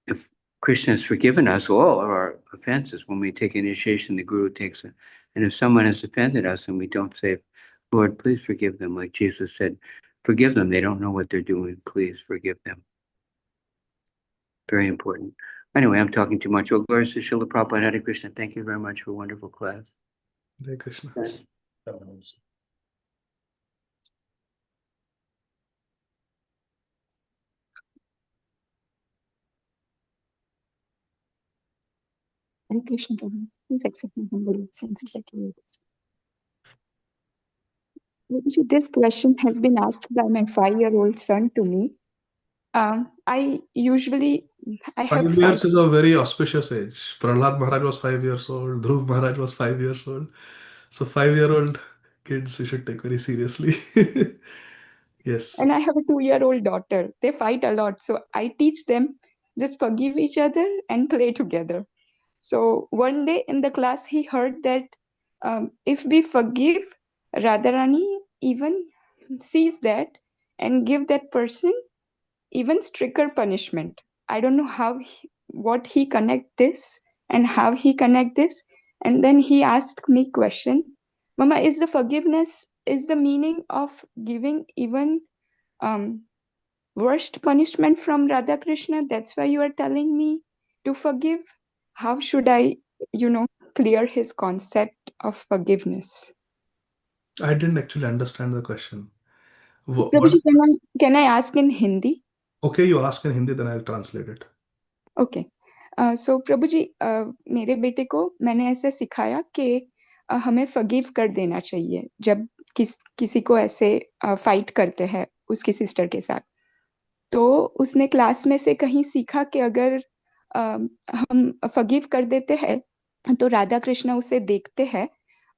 if Krishna has forgiven us all of our offenses. When we take initiation, the Guru takes it. And if someone has offended us and we don't say, Lord, please forgive them, like Jesus said, forgive them. They don't know what they're doing. Please forgive them. Very important. Anyway, I'm talking too much. Oh, glory to Srila Prabhupada. Hare Krishna. Thank you very much for a wonderful class. Hare Krishna. Hare Krishna Prabhu. Please accept my humble senses at your request. This question has been asked by my 5-year-old son to me. I have 5 years is a very auspicious age. Prahlad Maharaj was 5 years old. Dhruv Maharaj was 5 years old. So 5-year-old kids we should take very seriously. Yes. And I have a 2-year-old daughter. They fight a lot. So I teach them just forgive each other and play together. So one day in the class, he heard that if we forgive, Radharani even sees that and give that person even stricter punishment. I don't know what he connect this and how he connect this. And then he asked me question, Mama, is the forgiveness, is the meaning of giving even worst punishment from Radha Krishna? That's why you are telling me to forgive? How should I, clear his concept of forgiveness? I didn't actually understand the question. What? Prabhuji, can I ask in Hindi? Okay, you ask in Hindi, then I'll translate it. Okay so Prabhu ji मेरे बेटे को मैंने ऐसे सिखाया कि हमें forgive कर देना चाहिए जब किसी को ऐसे फाइट करते हैं उसकी सिस्टर के साथ। तो उसने क्लास में से कहीं सीखा कि अगर हम फॉरगिव कर देते हैं तो राधा कृष्ण उसे देखते हैं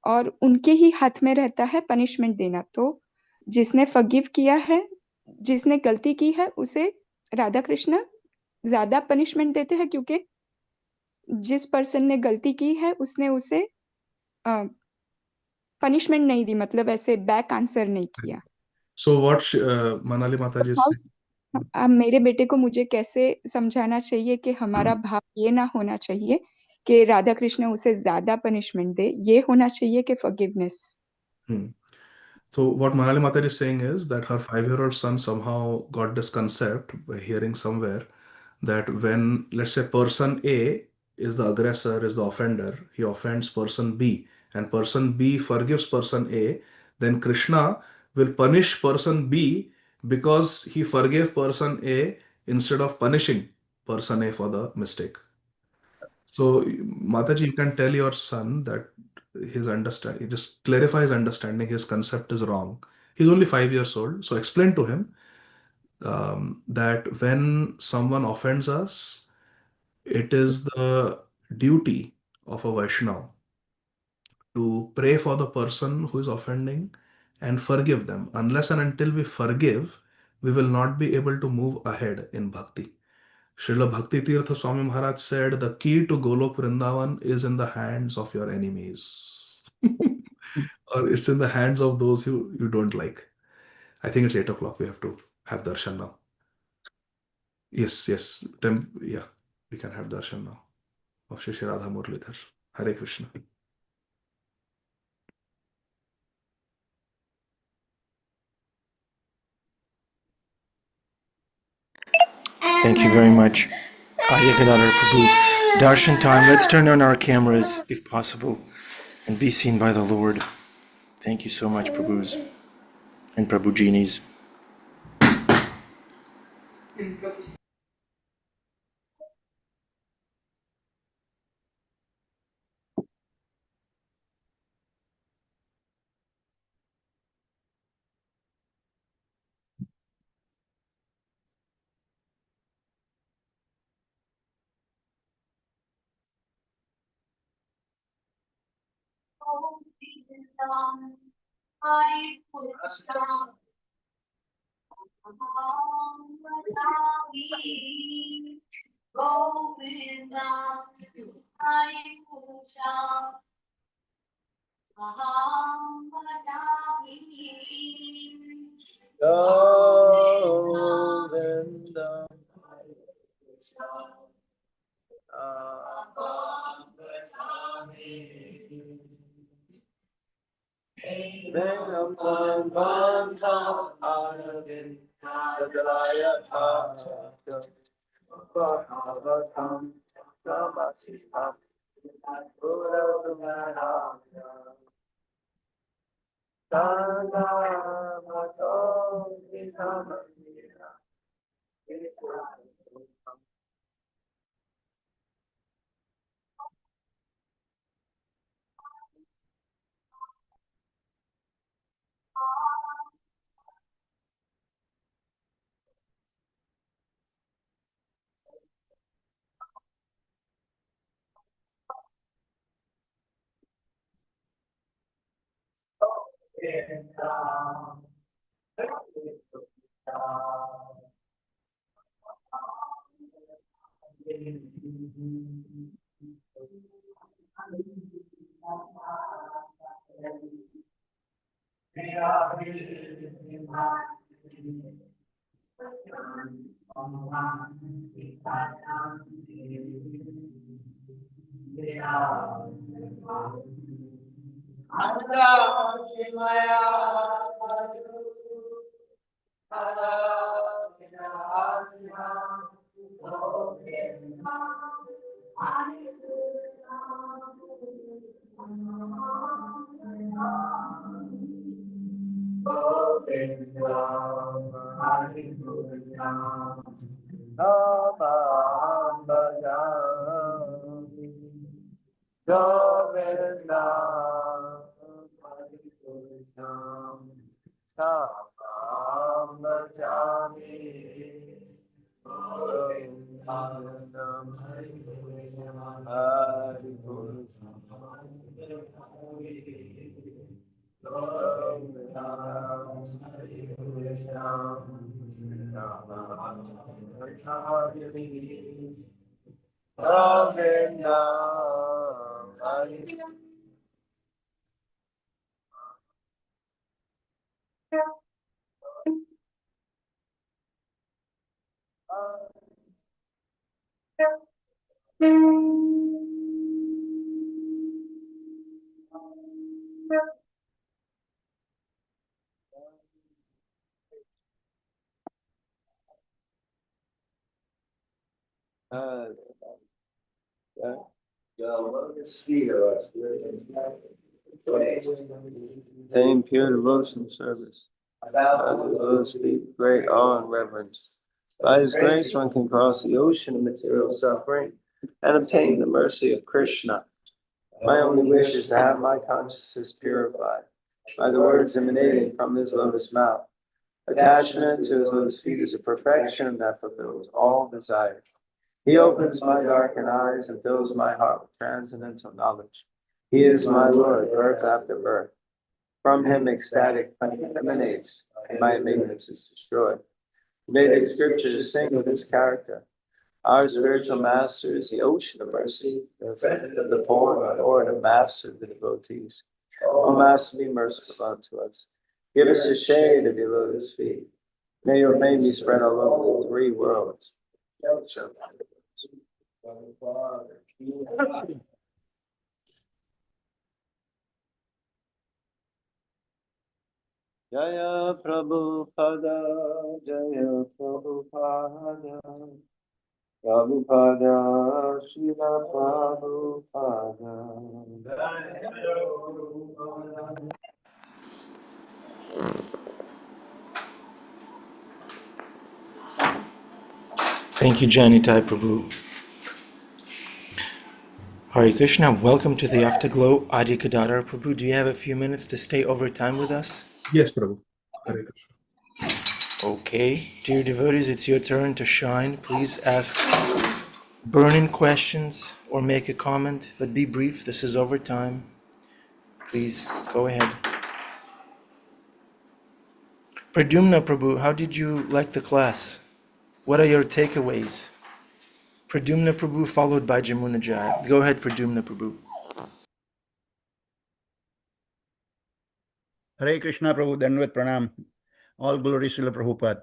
और उनके ही हाथ में रहता है पनिशमेंट देना। तो जिसने फॉरगिव किया है, जिसने गलती की है, उसे राधा कृष्ण ज्यादा पनिशमेंट देते हैं क्योंकि जिस पर्सन ने गलती की है उसने उसे पनिशमेंट नहीं दी, मतलब ऐसे बैक आंसर नहीं किया। So what Manali Mataji is saying? अब मेरे बेटे को मुझे कैसे समझाना चाहिए कि हमारा भाव ये ना होना चाहिए कि राधा कृष्ण उसे ज्यादा पनिशमेंट दे, ये होना चाहिए कि forgiveness. So what Manali Mataji is saying is that her 5-year-old son somehow got this concept by hearing somewhere that when, let's say, person A is the aggressor, is the offender, he offends person B, and person B forgives person A, then Krishna will punish person B because he forgave person A instead of punishing person A for the mistake. So, Mataji, you can tell your son that his understanding, just clarify his understanding, his concept is wrong. He's only 5 years old. So, explain to him that when someone offends us, it is the duty of a Vaishnava to pray for the person who is offending and forgive them. Unless and until we forgive, we will not be able to move ahead in bhakti. Srila Bhakti Tirtha Swami Maharaj said, the key to Golok Vrindavan is in the hands of your enemies. Or it's in the hands of those you don't like. I think it's 8 o'clock. We have to have darshan now. Yes, yes. Yeah, we can have darshan now of Shri Shri Radha Murlidhar. Hare Krishna. Thank you very much, Adi Gadhahar Prabhu. Darshan time. Let's turn on our cameras, if possible, and be seen by the Lord. Thank you so much, Prabhus and Prabhujinis. Govinda. Venam Bantam Anavin Adalaya Bhagavatam Class. Same pure devotion service. The Lord's feet, great awe and reverence. By His grace, one can cross the ocean of material suffering and obtain the mercy of Krishna. My only wish is to have my consciousness purified by the words emanating from His lotus mouth. Attachment to His lotus feet is a perfection that fulfills all desires. He opens my darkened eyes and fills my heart with transcendental knowledge. He is my Lord, birth after birth. From Him ecstatic flame emanates, and my ignorance is destroyed. Vedic scriptures sing of His character. Our spiritual master is the ocean of mercy, the friend of the poor, the Lord and master of the devotees. O Master, be merciful unto us. Give us the shade of your lotus feet. May your fame be spread all over the three worlds. Jaya Prabhupada, Jaya Prabhupada, Prabhupada, Srila Prabhupada. Thank you, Janitai Prabhu. Hare Krishna, welcome to the Afterglow. Adi Gadhahar Prabhu, do you have a few minutes to stay over time with us? Yes, Prabhu. Hare Krishna. Okay, dear devotees, it's your turn to shine. Please ask burning questions or make a comment, but be brief. This is overtime. Please go ahead. Pradyumna Prabhu, how did you like the class? What are your takeaways? Pradyumna Prabhu followed by Jamuna Jai. Go ahead, Pradyumna Prabhu. Hare Krishna Prabhu, Dandavat Pranam. All glories to Prabhupada.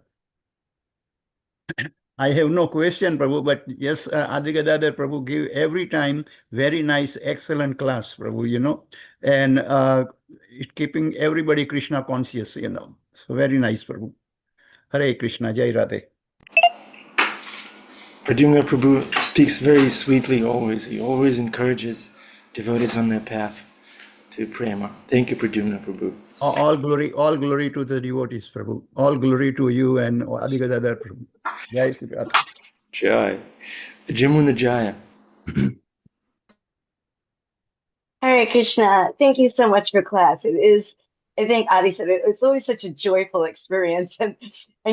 I have no question, Prabhu, but yes, Adi Gadadhar Prabhu give every time very nice, excellent class, Prabhu, and keeping everybody Krishna conscious. So very nice, Prabhu. Hare Krishna, Jai Radhe. Pradyumna Prabhu speaks very sweetly always. He always encourages devotees on their path to prema. Thank you, Pradyumna Prabhu. All glory to the devotees, Prabhu. All glory to you and Adi Gadadhar Prabhu. Jai Sri Radha. Jai. Jamuna Jaya. Hare Krishna. Thank you so much for class. It is, I think Adi said it's always such a joyful experience. And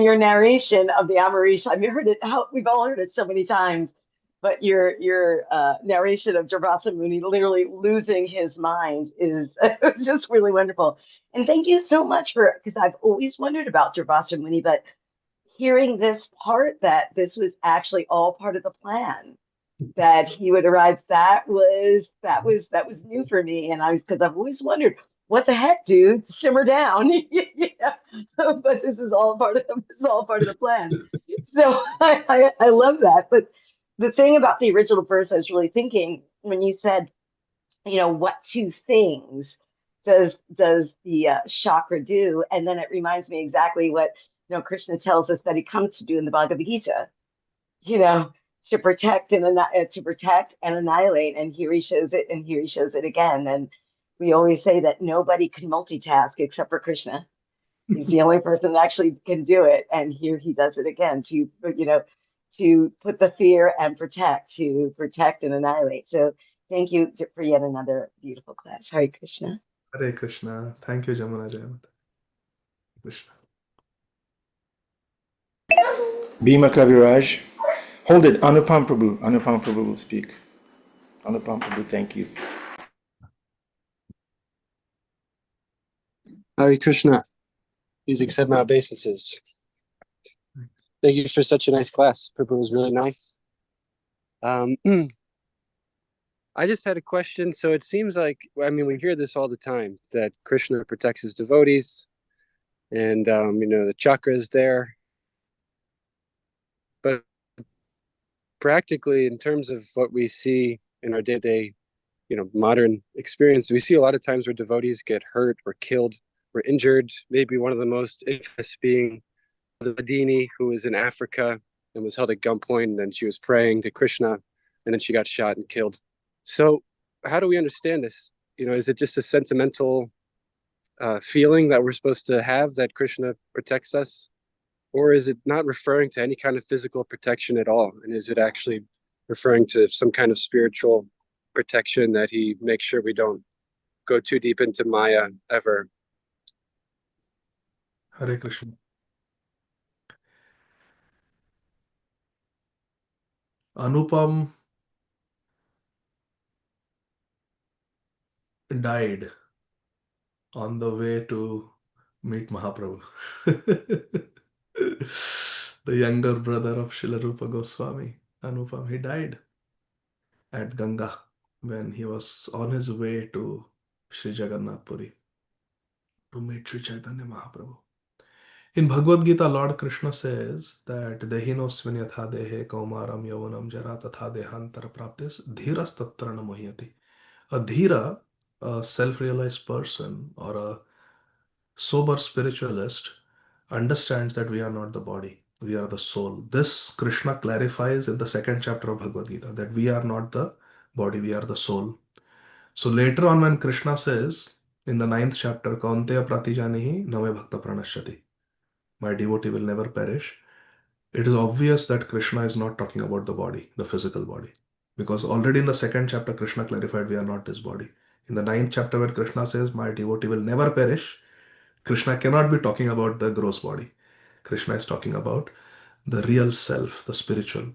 your narration of the Amarish, I've heard it, we've all heard it so many times, but your narration of Durvasa Muni literally losing his mind is it's just really wonderful. And thank you so much because I've always wondered about Durvasa Muni, but hearing this part that this was actually all part of the plan that he would arrive. That was new for me, and because I've always wondered what the heck, dude, simmer down. Yeah. But this is all part of the plan. So I love that. But the thing about the original verse, I was really thinking when you said, what two things does the chakra do, and then it reminds me exactly what Krishna tells us that he comes to do in the Bhagavad Gita you know, to protect and annihilate. And here he shows it, and here he shows it again. And we always say that nobody can multitask except for Krishna. He's the only person that actually can do it. And here he does it again to put the fear and to protect and annihilate. So thank you for yet another beautiful class. Hare Krishna. Hare Krishna. Thank you, Jamuna Jayamata. Krishna. Bhima Kaviraj. Hold it, Anupam Prabhu. Anupam Prabhu will speak. Anupam Prabhu, thank you. Hare Krishna. Please accept my obeisances. Thank you for such a nice class. Prabhu was really nice. I just had a question. So it seems like, we hear this all the time, that Krishna protects his devotees and, the chakra is there. But practically, in terms of what we see in our day-to-day, modern experience, we see a lot of times where devotees get hurt or killed or injured. Maybe one of the most infamous being the Vadini, who was in Africa and was held at gunpoint, and then she was praying to Krishna, and then she got shot and killed. So how do we understand this? Is it just a sentimental feeling that we're supposed to have that Krishna protects us? Or is it not referring to any kind of physical protection at all? And is it actually referring to some kind of spiritual protection that he makes sure we don't go too deep into Maya ever? Hare Krishna. Anupam died on the way to meet Mahaprabhu. The younger brother of Srila Rupa Goswami, Anupam, he died at Ganga when he was on his way to Sri Jagannath Puri to meet Sri Chaitanya Mahaprabhu. In Bhagavad Gita, Lord Krishna says that Dehinosmin yatha dehe kaumaram yavanam jara tatha dehantar praptis dhiras tatra na muhyati. A dhira, a self-realized person or a sober spiritualist, understands that we are not the body, we are the soul. This Krishna clarifies in the second chapter of Bhagavad Gita that we are not the body, we are the soul. So later on, when Krishna says in the ninth chapter, Kaunteya pratijanihi name bhakta pranashyati, my devotee will never perish, it is obvious that Krishna is not talking about the body, the physical body. Because already in the second chapter, Krishna clarified we are not this body. In the ninth chapter, when Krishna says, my devotee will never perish, Krishna cannot be talking about the gross body. Krishna is talking about the real self, the spiritual.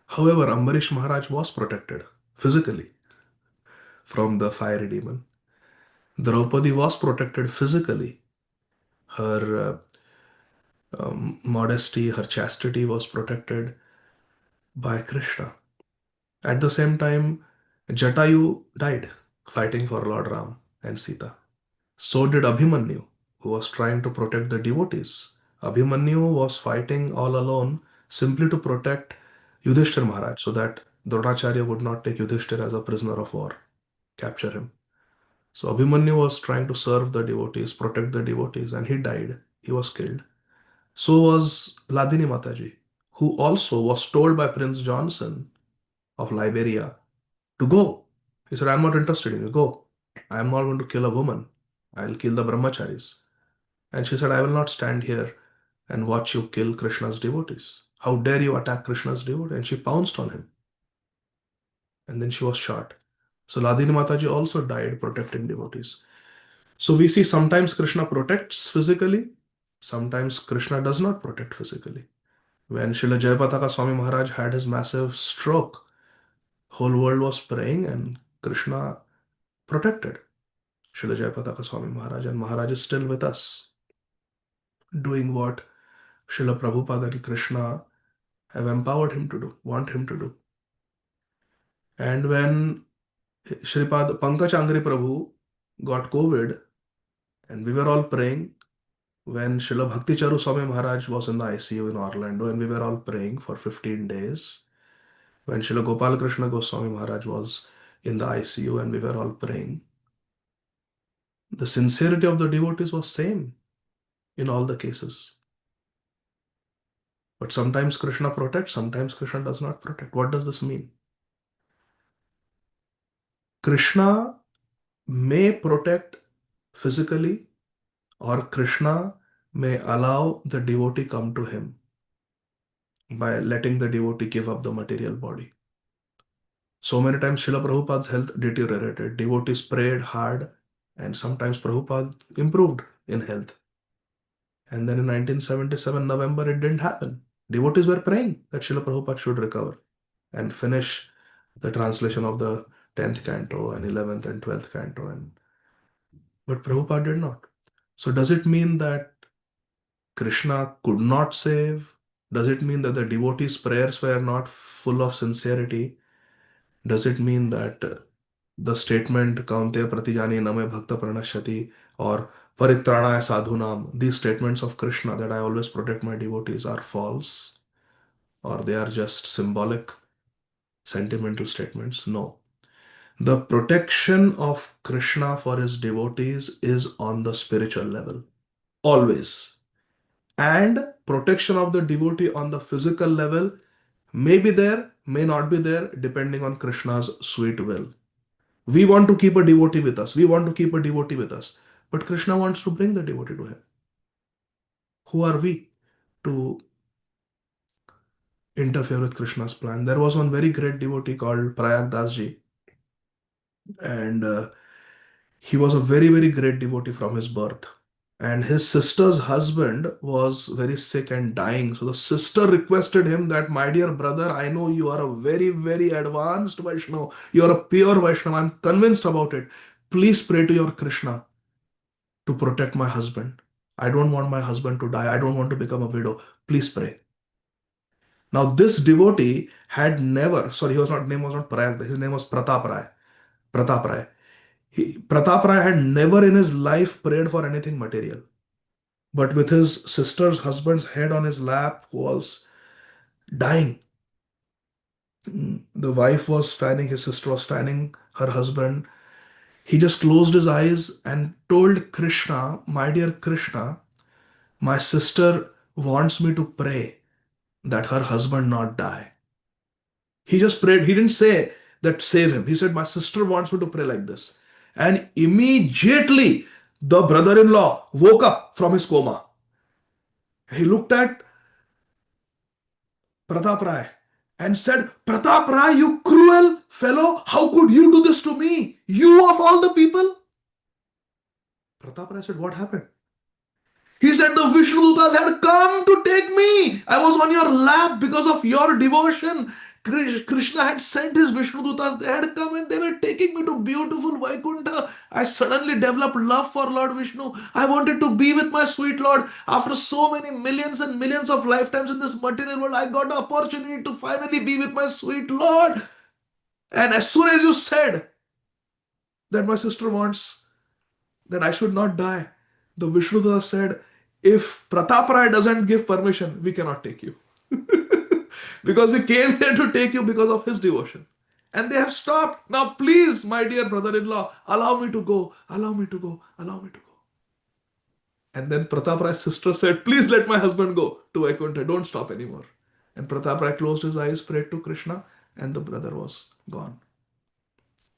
However, Ambarish Maharaj was protected physically from the fiery demon. Draupadi was protected physically. Her modesty, her chastity was protected by Krishna. At the same time, Jatayu died fighting for Lord Ram and Sita. So did Abhimanyu, who was trying to protect the devotees. Abhimanyu was fighting all alone simply to protect Yudhishthir Maharaj so that Dronacharya would not take Yudhishthir as a prisoner of war, capture him. So Abhimanyu was trying to serve the devotees, protect the devotees, and he died. He was killed. So was Ladini Mataji, who also was told by Prince Johnson of Liberia to go. He said, I'm not interested in you, go. I am not going to kill a woman. I'll kill the brahmacharis. And she said, I will not stand here and watch you kill Krishna's devotees. How dare you attack Krishna's devotee? And she pounced on him. And then she was shot. So Ladini Mataji also died protecting devotees. So we see sometimes Krishna protects physically, sometimes Krishna does not protect physically. When Srila Jayapataka Swami Maharaj had his massive stroke, whole world was praying and Krishna protected Srila Jayapataka Swami Maharaj, and Maharaj is still with us, doing what Srila Prabhupada and Krishna have empowered him to do, want him to do. And when Sripad Pankaj Angri Prabhu got COVID, and we were all praying, when Srila Bhakti Charu Swami Maharaj was in the ICU in Orlando, and we were all praying for 15 days, when Srila Gopal Krishna Goswami Maharaj was in the ICU and we were all praying, the sincerity of the devotees was same in all the cases. But sometimes Krishna protects, sometimes Krishna does not protect. What does this mean? Krishna may protect physically, or Krishna may allow the devotee come to him by letting the devotee give up the material body. So many times Srila Prabhupada's health deteriorated. Devotees prayed hard, and sometimes Prabhupada improved in health. And then in 1977 November, it didn't happen. Devotees were praying that Srila Prabhupada should recover and finish the translation of the 10th canto and 11th and 12th canto. But Prabhupada did not. So does it mean that Krishna could not save? Does it mean that the devotees' prayers were not full of sincerity? Does it mean that the statement Kaunteya Pratijani Name Bhakta Pranashyati or Paritranaya Sadhunam, these statements of Krishna that I always protect my devotees are false, or they are just symbolic, sentimental statements? No. The protection of Krishna for his devotees is on the spiritual level, always. And protection of the devotee on the physical level may be there, may not be there, depending on Krishna's sweet will. We want to keep a devotee with us. We want to keep a devotee with us. But Krishna wants to bring the devotee to him. Who are we to interfere with Krishna's plan? There was one very great devotee called Prayag Das Ji, and he was a very, very great devotee from his birth. And his sister's husband was very sick and dying. So the sister requested him that, my dear brother, I know you are a very, very advanced Vaishnava. You are a pure Vaishnava. I'm convinced about it. Please pray to your Krishna to protect my husband. I don't want my husband to die. I don't want to become a widow. Please pray. Now, this devotee had never, sorry, name was not Prayag, his name was Pratap Rai. Pratap Rai. Pratap Rai had never in his life prayed for anything material. But with his sister's husband's head on his lap, who was dying, the wife was fanning, his sister was fanning her husband. He just closed his eyes and told Krishna, my dear Krishna, my sister wants me to pray that her husband not die. He just prayed. He didn't say that save him. He said, my sister wants me to pray like this. And immediately the brother-in-law woke up from his coma. He looked at Pratap Rai and said, Pratap Rai, you cruel fellow, how could you do this to me? You of all the people? Pratap Rai said, what happened? He said, the Vishnudutas had come to take me. I was on your lap because of your devotion. Krishna had sent his Vishnudutas. They had come and they were taking me to beautiful Vaikuntha. I suddenly developed love for Lord Vishnu. I wanted to be with my sweet Lord. After so many millions and millions of lifetimes in this material world, I got the opportunity to finally be with my sweet Lord. And as soon as you said that my sister wants that I should not die, the Vishnudeva said, if Pratap Rai doesn't give permission, we cannot take you. because we came here to take you because of his devotion. And they have stopped. Now, please, my dear brother-in-law, allow me to go, allow me to go, allow me to go. And then Pratap Rai's sister said, please let my husband go to Vaikuntha. Don't stop anymore. And Pratap Rai closed his eyes, prayed to Krishna, and the brother was gone.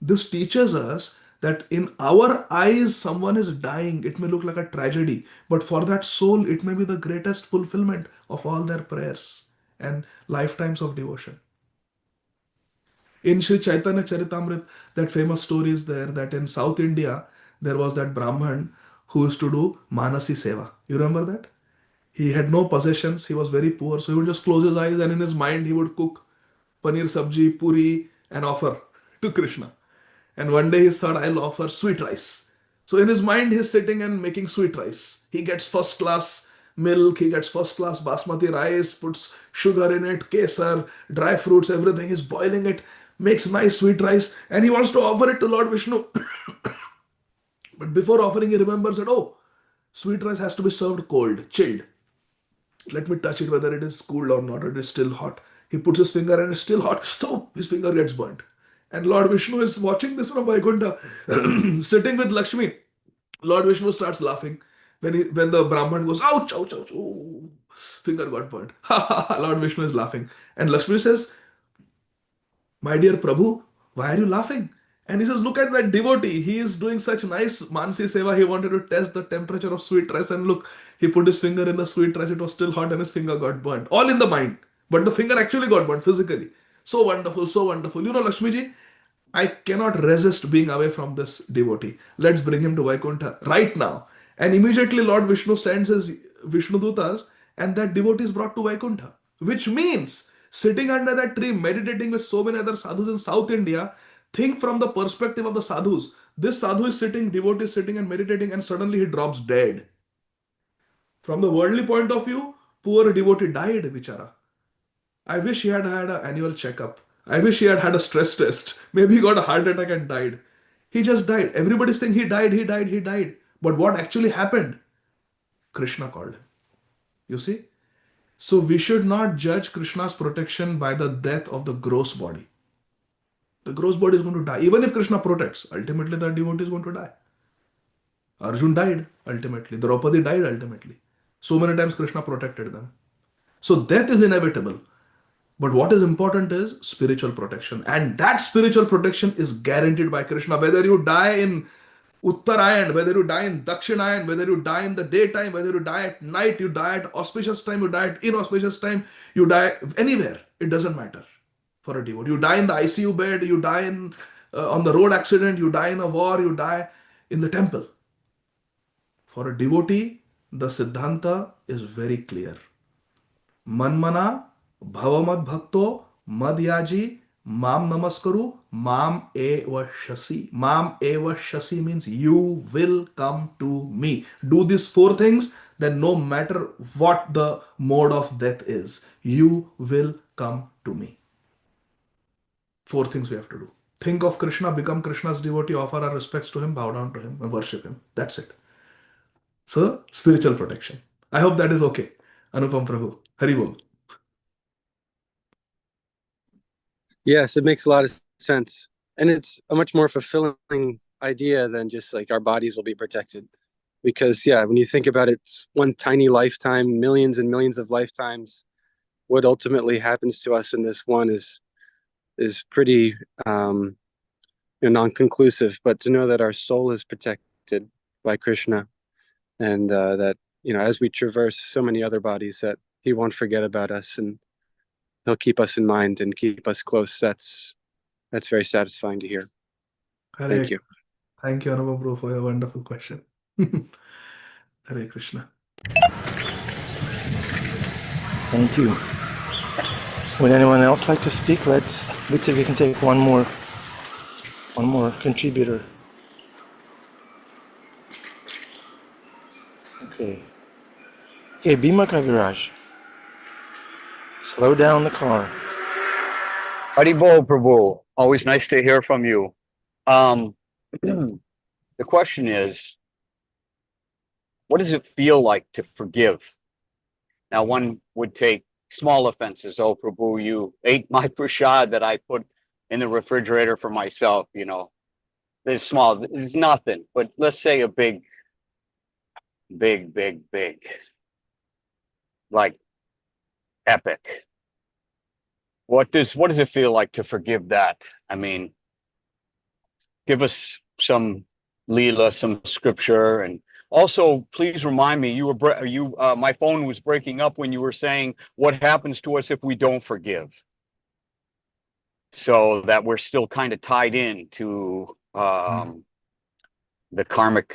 This teaches us that in our eyes, someone is dying. It may look like a tragedy, but for that soul, it may be the greatest fulfillment of all their prayers and lifetimes of devotion. In Sri Chaitanya Charitamrit, that famous story is there that in South India, there was that Brahman who used to do Manasi Seva. You remember that? He had no possessions, he was very poor, so he would just close his eyes and in his mind he would cook paneer sabji, puri, and offer to Krishna. And one day he thought, I'll offer sweet rice. So in his mind, he's sitting and making sweet rice. He gets first class milk, he gets first class basmati rice, puts sugar in it, kesar, dry fruits, everything. He's boiling it, makes nice sweet rice, and he wants to offer it to Lord Vishnu. But before offering, he remembers that, oh, sweet rice has to be served cold, chilled. Let me touch it whether it is cooled or not, it is still hot. He puts his finger and it's still hot, so his finger gets burnt. And Lord Vishnu is watching this from Vaikuntha, sitting with Lakshmi. Lord Vishnu starts laughing when the Brahman goes, ouch, ouch, ouch, oh, finger got burnt. Lord Vishnu is laughing. And Lakshmi says, my dear Prabhu, why are you laughing? And he says, look at that devotee. He is doing such nice Mansi Seva. He wanted to test the temperature of sweet rice. And look, he put his finger in the sweet rice. It was still hot and his finger got burnt. All in the mind. But the finger actually got burnt physically. So wonderful, so wonderful. You know, Lakshmi ji, I cannot resist being away from this devotee. Let's bring him to Vaikuntha right now. And immediately Lord Vishnu sends his Vishnu Dutas and that devotee is brought to Vaikuntha. Which means sitting under that tree, meditating with so many other sadhus in South India, think from the perspective of the sadhus. This sadhu is sitting, devotee is sitting and meditating and suddenly he drops dead. From the worldly point of view, poor devotee died, bichara. I wish he had had an annual checkup. I wish he had had a stress test. Maybe he got a heart attack and died. He just died. Everybody's saying he died, he died, he died. But what actually happened? Krishna called him. You see? So we should not judge Krishna's protection by the death of the gross body. The gross body is going to die. Even if Krishna protects, ultimately the devotee is going to die. Arjun died ultimately. Draupadi died ultimately. So many times Krishna protected them. So death is inevitable. But what is important is spiritual protection. And that spiritual protection is guaranteed by Krishna. Whether you die in Uttarayan, whether you die in Dakshinayan, whether you die in the daytime, whether you die at night, you die at auspicious time, you die at inauspicious time, you die anywhere. It doesn't matter for a devotee. You die in the ICU bed, you die on the road accident, you die in a war, you die in the temple. For a devotee, the Siddhanta is very clear. Manmana bhavamad bhakto madyaji mam namaskaru mam eva shasi. Mam eva shasi means you will come to me. Do these four things, then no matter what the mode of death is, you will come to me. Four things we have to do. Think of Krishna, become Krishna's devotee, offer our respects to him, bow down to him, and worship him. That's it. So, spiritual protection. I hope that is okay. Anupam Prabhu. Hari Bol. Yes, it makes a lot of sense. And it's a much more fulfilling idea than just like our bodies will be protected. Because, yeah, when you think about it, one tiny lifetime, millions and millions of lifetimes, what ultimately happens to us in this one is pretty non-conclusive. But to know that our soul is protected by Krishna, and that as we traverse so many other bodies, that he won't forget about us and he'll keep us in mind and keep us close. That's very satisfying to hear. Thank you. Thank you, Anupam Prabhu, for your wonderful question. Hare Krishna. Thank you. Would anyone else like to speak? We can take one more contributor. Okay, Bhima Kaviraj. Slow down the car. Adi Bol, Prabhu. Always nice to hear from you. The question is, what does it feel like to forgive? Now, one would take small offenses. Oh, Prabhu, you ate my prasad that I put in the refrigerator for myself. There's small, it's nothing. But let's say a big, big, big, big, like epic. What does it feel like to forgive that? I mean, give us some Leela, some scripture, and also please remind me. My phone was breaking up when you were saying what happens to us if we don't forgive, so that we're still kind of tied in to the karmic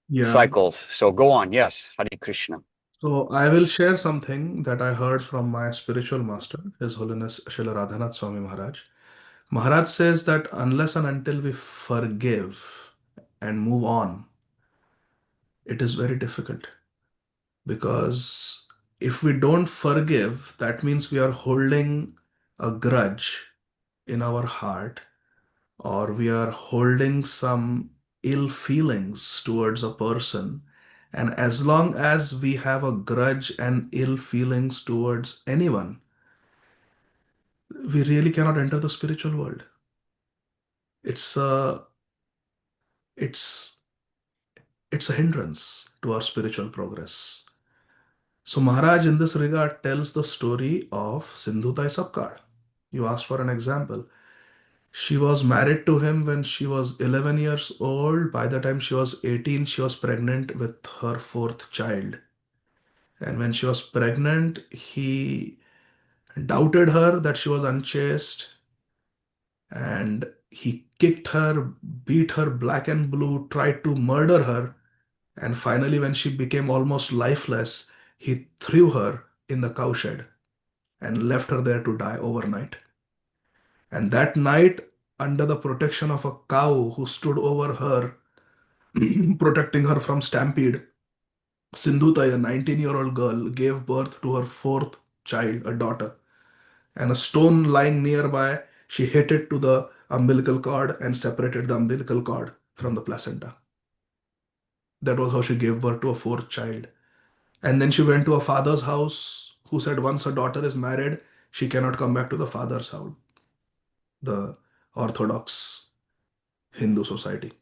Yeah. cycles. So go on. Yes, Hare Krishna. So I will share something that I heard from my spiritual master, His Holiness Srila Radhanath Swami Maharaj. Maharaj says that unless and until we forgive and move on, it is very difficult. Because if we don't forgive, that means we are holding a grudge in our heart, or we are holding some ill feelings towards a person. And as long as we have a grudge and ill feelings towards anyone, we really cannot enter the spiritual world. It's a it's it's a hindrance to our spiritual progress. So Maharaj in this regard tells the story of Sindhutai Sapkar. You asked for an example. She was married to him when she was 11 years old. By the time she was 18, she was pregnant with her fourth child. And when she was pregnant, he doubted her that she was unchaste, and he kicked her, beat her black and blue, tried to murder her. And finally, when she became almost lifeless, he threw her in the cowshed and left her there to die overnight. And that night, under the protection of a cow who stood over her, protecting her from stampede, Sindhutai, a 19-year-old girl, gave birth to her fourth child, a daughter. And a stone lying nearby, she hit it to the umbilical cord and separated the umbilical cord from the placenta. That was how she gave birth to a fourth child. And then she went to a father's house who said once her daughter is married, she cannot come back to the father's house, the Orthodox Hindu society.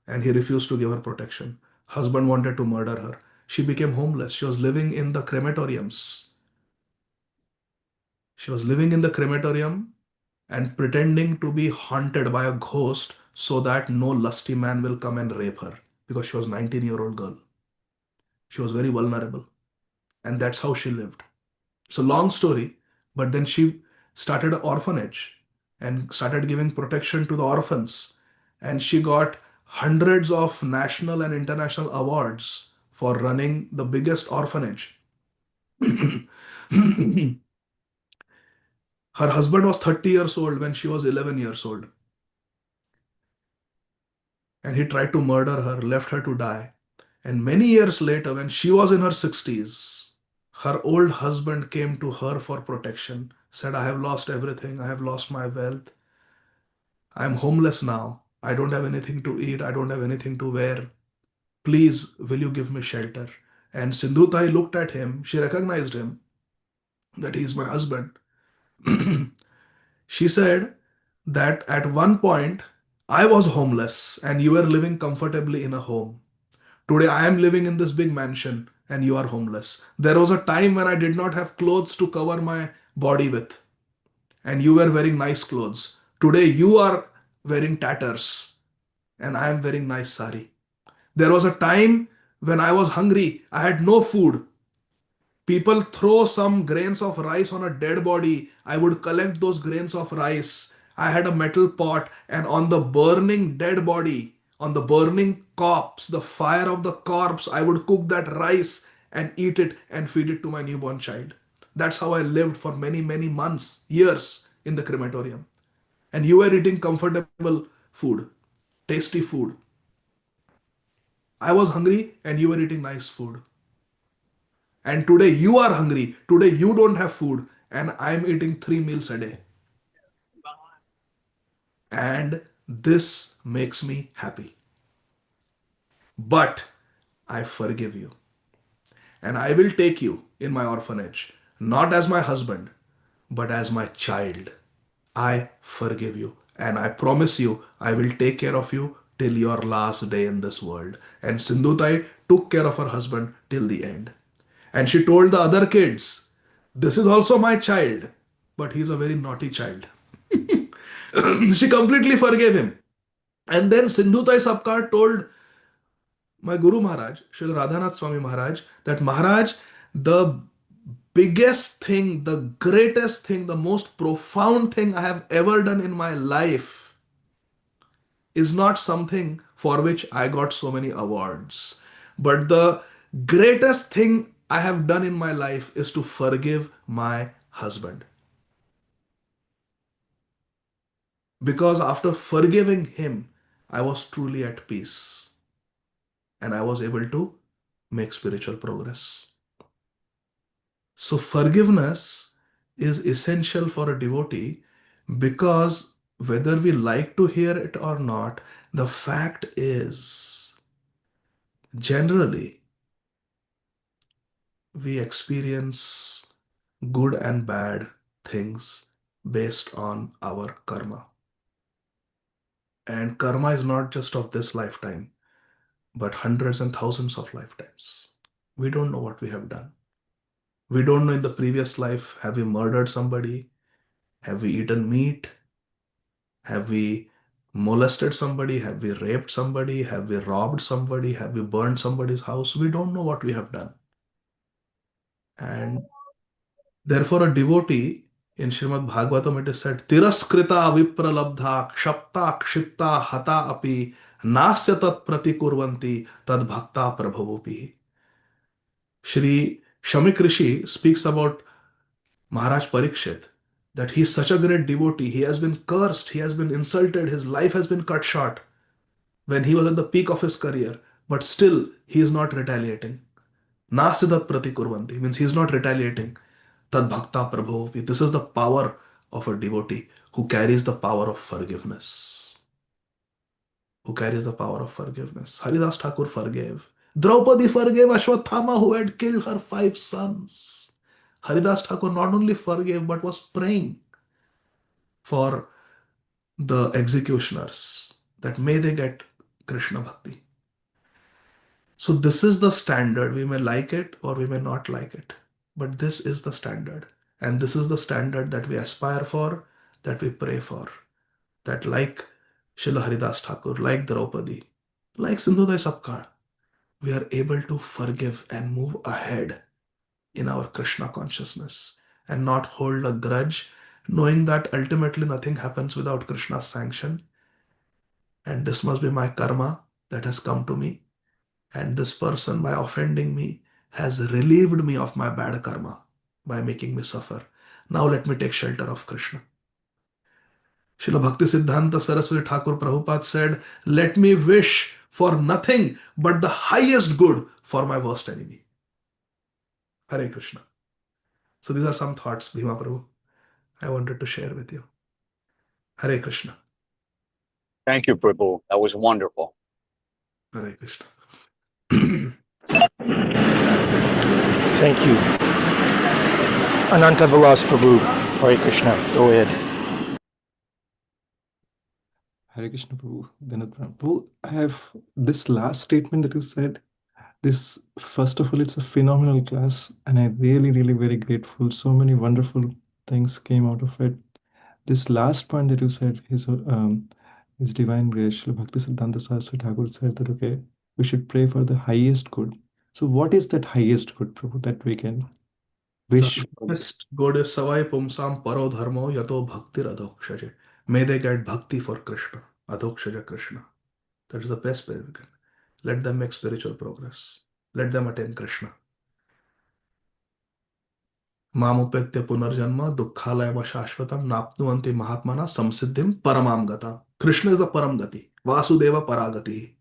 And he refused to give her protection. Husband wanted to murder her. She became homeless. She was living in the crematoriums. She was living in the crematorium and pretending to be haunted by a ghost so that no lusty man will come and rape her, because she was a 19-year-old girl. She was very vulnerable. And that's how she lived. It's a long story, but then she started an orphanage and started giving protection to the orphans. And she got hundreds of national and international awards for running the biggest orphanage. Her husband was 30 years old when she was 11 years old. And he tried to murder her, left her to die. And many years later, when she was in her 60s, her old husband came to her for protection, said, I have lost everything. I have lost my wealth. I am homeless now. I don't have anything to eat. I don't have anything to wear. Please, will you give me shelter? And Sindhutai looked at him. She recognized him, that he is my husband. She said that at one point, I was homeless and you were living comfortably in a home. Today I am living in this big mansion and you are homeless. There was a time when I did not have clothes to cover my body with, and you were wearing nice clothes. Today you are wearing tatters and I am wearing nice sari. There was a time when I was hungry, I had no food. People throw some grains of rice on a dead body. I would collect those grains of rice. I had a metal pot, and on the burning dead body, on the burning corpse, the fire of the corpse, I would cook that rice and eat it and feed it to my newborn child. That's how I lived for many, many months, years in the crematorium. And you were eating comfortable food, tasty food. I was hungry and you were eating nice food. And today you are hungry. Today you don't have food. And I'm eating 3 meals a day. And this makes me happy. But I forgive you. And I will take you in my orphanage. not as my husband, but as my child. I forgive you, and I promise you I will take care of you till your last day in this world. And Sindhutai took care of her husband till the end. And she told the other kids, this is also my child, but he's a very naughty child. She completely forgave him. And then Sindhutai Sapkar told my Guru Maharaj, Srila Radhanath Swami Maharaj, that Maharaj, the biggest thing, the greatest thing, the most profound thing I have ever done in my life is not something for which I got so many awards. But the greatest thing I have done in my life is to forgive my husband. Because after forgiving him, I was truly at peace and I was able to make spiritual progress. So, forgiveness is essential for a devotee because whether we like to hear it or not, the fact is generally we experience good and bad things based on our karma. And karma is not just of this lifetime, but hundreds and thousands of lifetimes. We don't know what we have done. We don't know in the previous life, have we murdered somebody? Have we eaten meat? Have we molested somebody? Have we raped somebody? Have we robbed somebody? Have we burned somebody's house? We don't know what we have done. And therefore, a devotee in Srimad Bhagavatam it is said, Tiraskrita vipralabdha kshapta kshipta hata api nasya tat pratikurvanti tad bhakta prabhavopi. Shri Shamik Rishi speaks about Maharaj Parikshit that he is such a great devotee. He has been cursed, he has been insulted, his life has been cut short when he was at the peak of his career, but still he is not retaliating. Nasidat pratikurvanti means he is not retaliating. Tad bhakta prabhu. This is the power of a devotee who carries the power of forgiveness. Who carries the power of forgiveness. Haridas Thakur forgave. Draupadi forgave Ashwathama who had killed her 5 sons. Haridas Thakur not only forgave but was praying for the executioners that may they get Krishna Bhakti. So this is the standard. We may like it or we may not like it, but this is the standard. And this is the standard that we aspire for, that we pray for. That like Srila Haridas Thakur, like Draupadi, like Sindhudai Sapkar, we are able to forgive and move ahead in our Krishna consciousness and not hold a grudge, knowing that ultimately nothing happens without Krishna's sanction. And this must be my karma that has come to me. And this person, by offending me, has relieved me of my bad karma by making me suffer. Now let me take shelter of Krishna. Srila Bhakti Siddhanta Saraswati Thakur Prabhupada said, let me wish for nothing but the highest good for my worst enemy. Hare Krishna. So these are some thoughts, Bhima Prabhu, I wanted to share with you. Hare Krishna. Thank you, Prabhu. That was wonderful. Hare Krishna. Thank you. Ananta Vilas Prabhu, Hare Krishna, go ahead. Hare Krishna Prabhu, Dhanat Prabhu, I have this last statement that you said. This, first of all, it's a phenomenal class, and I'm really, really very grateful. So many wonderful things came out of it. This last point that you said, His Divine Grace, Srila Bhakti Siddhanta Saraswati Thakur said that, okay, we should pray for the highest good. So what is that highest good, Prabhu, that we can wish? The highest good is Savai Pumsam Paro Dharmo Yato Bhaktir Adhokshaje. May they get bhakti for Krishna. Adhokshaja Krishna. That is the best way we can. Let them make spiritual progress. Let them attain Krishna. Mamupetya Punarjanma Dukkhalayama Shashvatam Napnuanti Mahatmana Samsiddhim Paramam Gata. Krishna is the Paramgati. Vasudeva Paragati.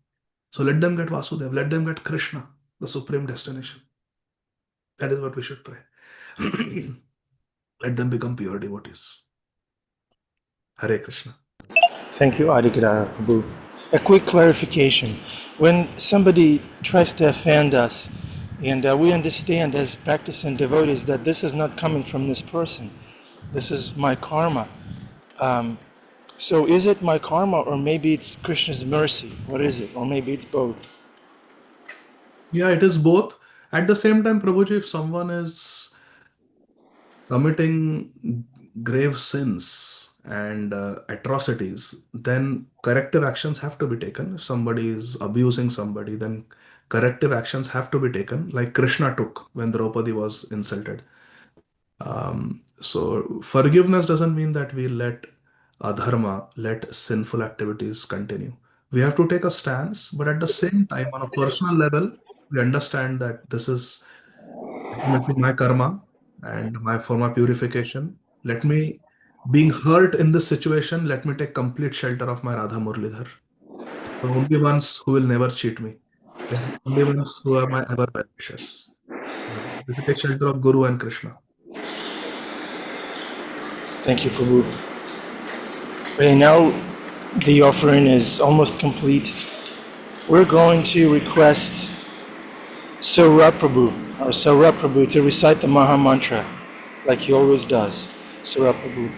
So let them get Vasudeva. Let them get Krishna, the supreme destination. That is what we should pray. Let them become pure devotees. Hare Krishna. Thank you, Adi Gadhahar Prabhu. A quick clarification. When somebody tries to offend us And we understand as practicing devotees that this is not coming from this person. This is my karma. Um, so is it my karma, or maybe it's Krishna's mercy? What is it? Or maybe it's both. Yeah, it is both. At the same time, Prabhuji, if someone is committing grave sins and atrocities, then corrective actions have to be taken. If somebody is abusing somebody, then corrective actions have to be taken, like Krishna took when Draupadi was insulted. So forgiveness doesn't mean that we let adharma, let sinful activities continue. We have to take a stance, but at the same time, on a personal level, we understand that this is ultimately my karma and my for my purification. Let me, being hurt in this situation, let me take complete shelter of my Radha Murlidhar. The only ones who will never cheat me. The only ones who are my ever well-wishers. Let me take shelter of Guru and Krishna. Thank you, Prabhu. Okay, now the offering is almost complete. We're going to request Saurabh Prabhu, or Saurabh Prabhu, to recite the Maha Mantra like he always does. Saurabh Prabhu.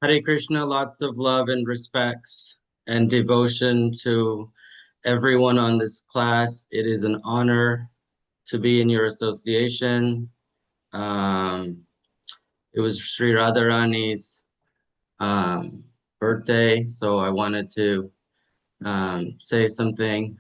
Hare Krishna, lots of love and respects and devotion to everyone on this class. It is an honor to be in your association. It was Sri Radharani's birthday, so I wanted to say something.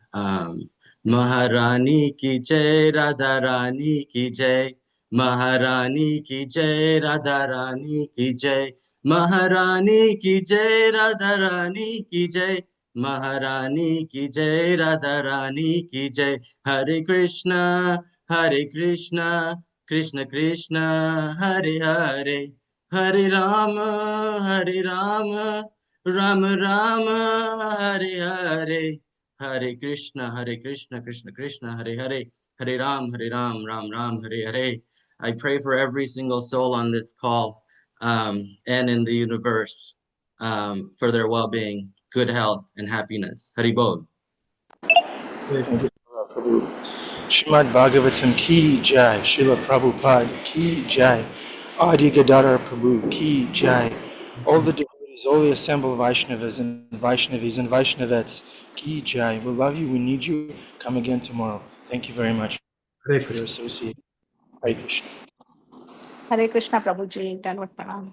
Maharani ki jai, Radharani ki jai. Maharani ki jai, Radharani ki jai. Maharani ki jai, Radharani ki jai. Maharani ki jai, Radharani ki jai. Hare Krishna, Hare Krishna, Krishna Krishna, Hare Hare. Hare Rama, Hare Rama, Rama Rama, Hare Hare. Hare Krishna, Krishna Krishna, Hare Hare. Hare Ram, Ram Ram, Hare Hare. I pray for every single soul on this call and in the universe for their well-being, good health, and happiness. Hari Bol. Thank you, Prabhu. Srimad Bhagavatam ki jai. Srila Prabhupada ki jai. Adi Gadhahar Prabhu ki jai. All the devotees, all the assembled Vaishnavas and Vaishnavis and Vaishnavets ki jai. We love you. We need you. Come again tomorrow. Thank you very much Hare for your Krishna. association. Hare Krishna. Hare Krishna Prabhuji, Dandavat Pranam.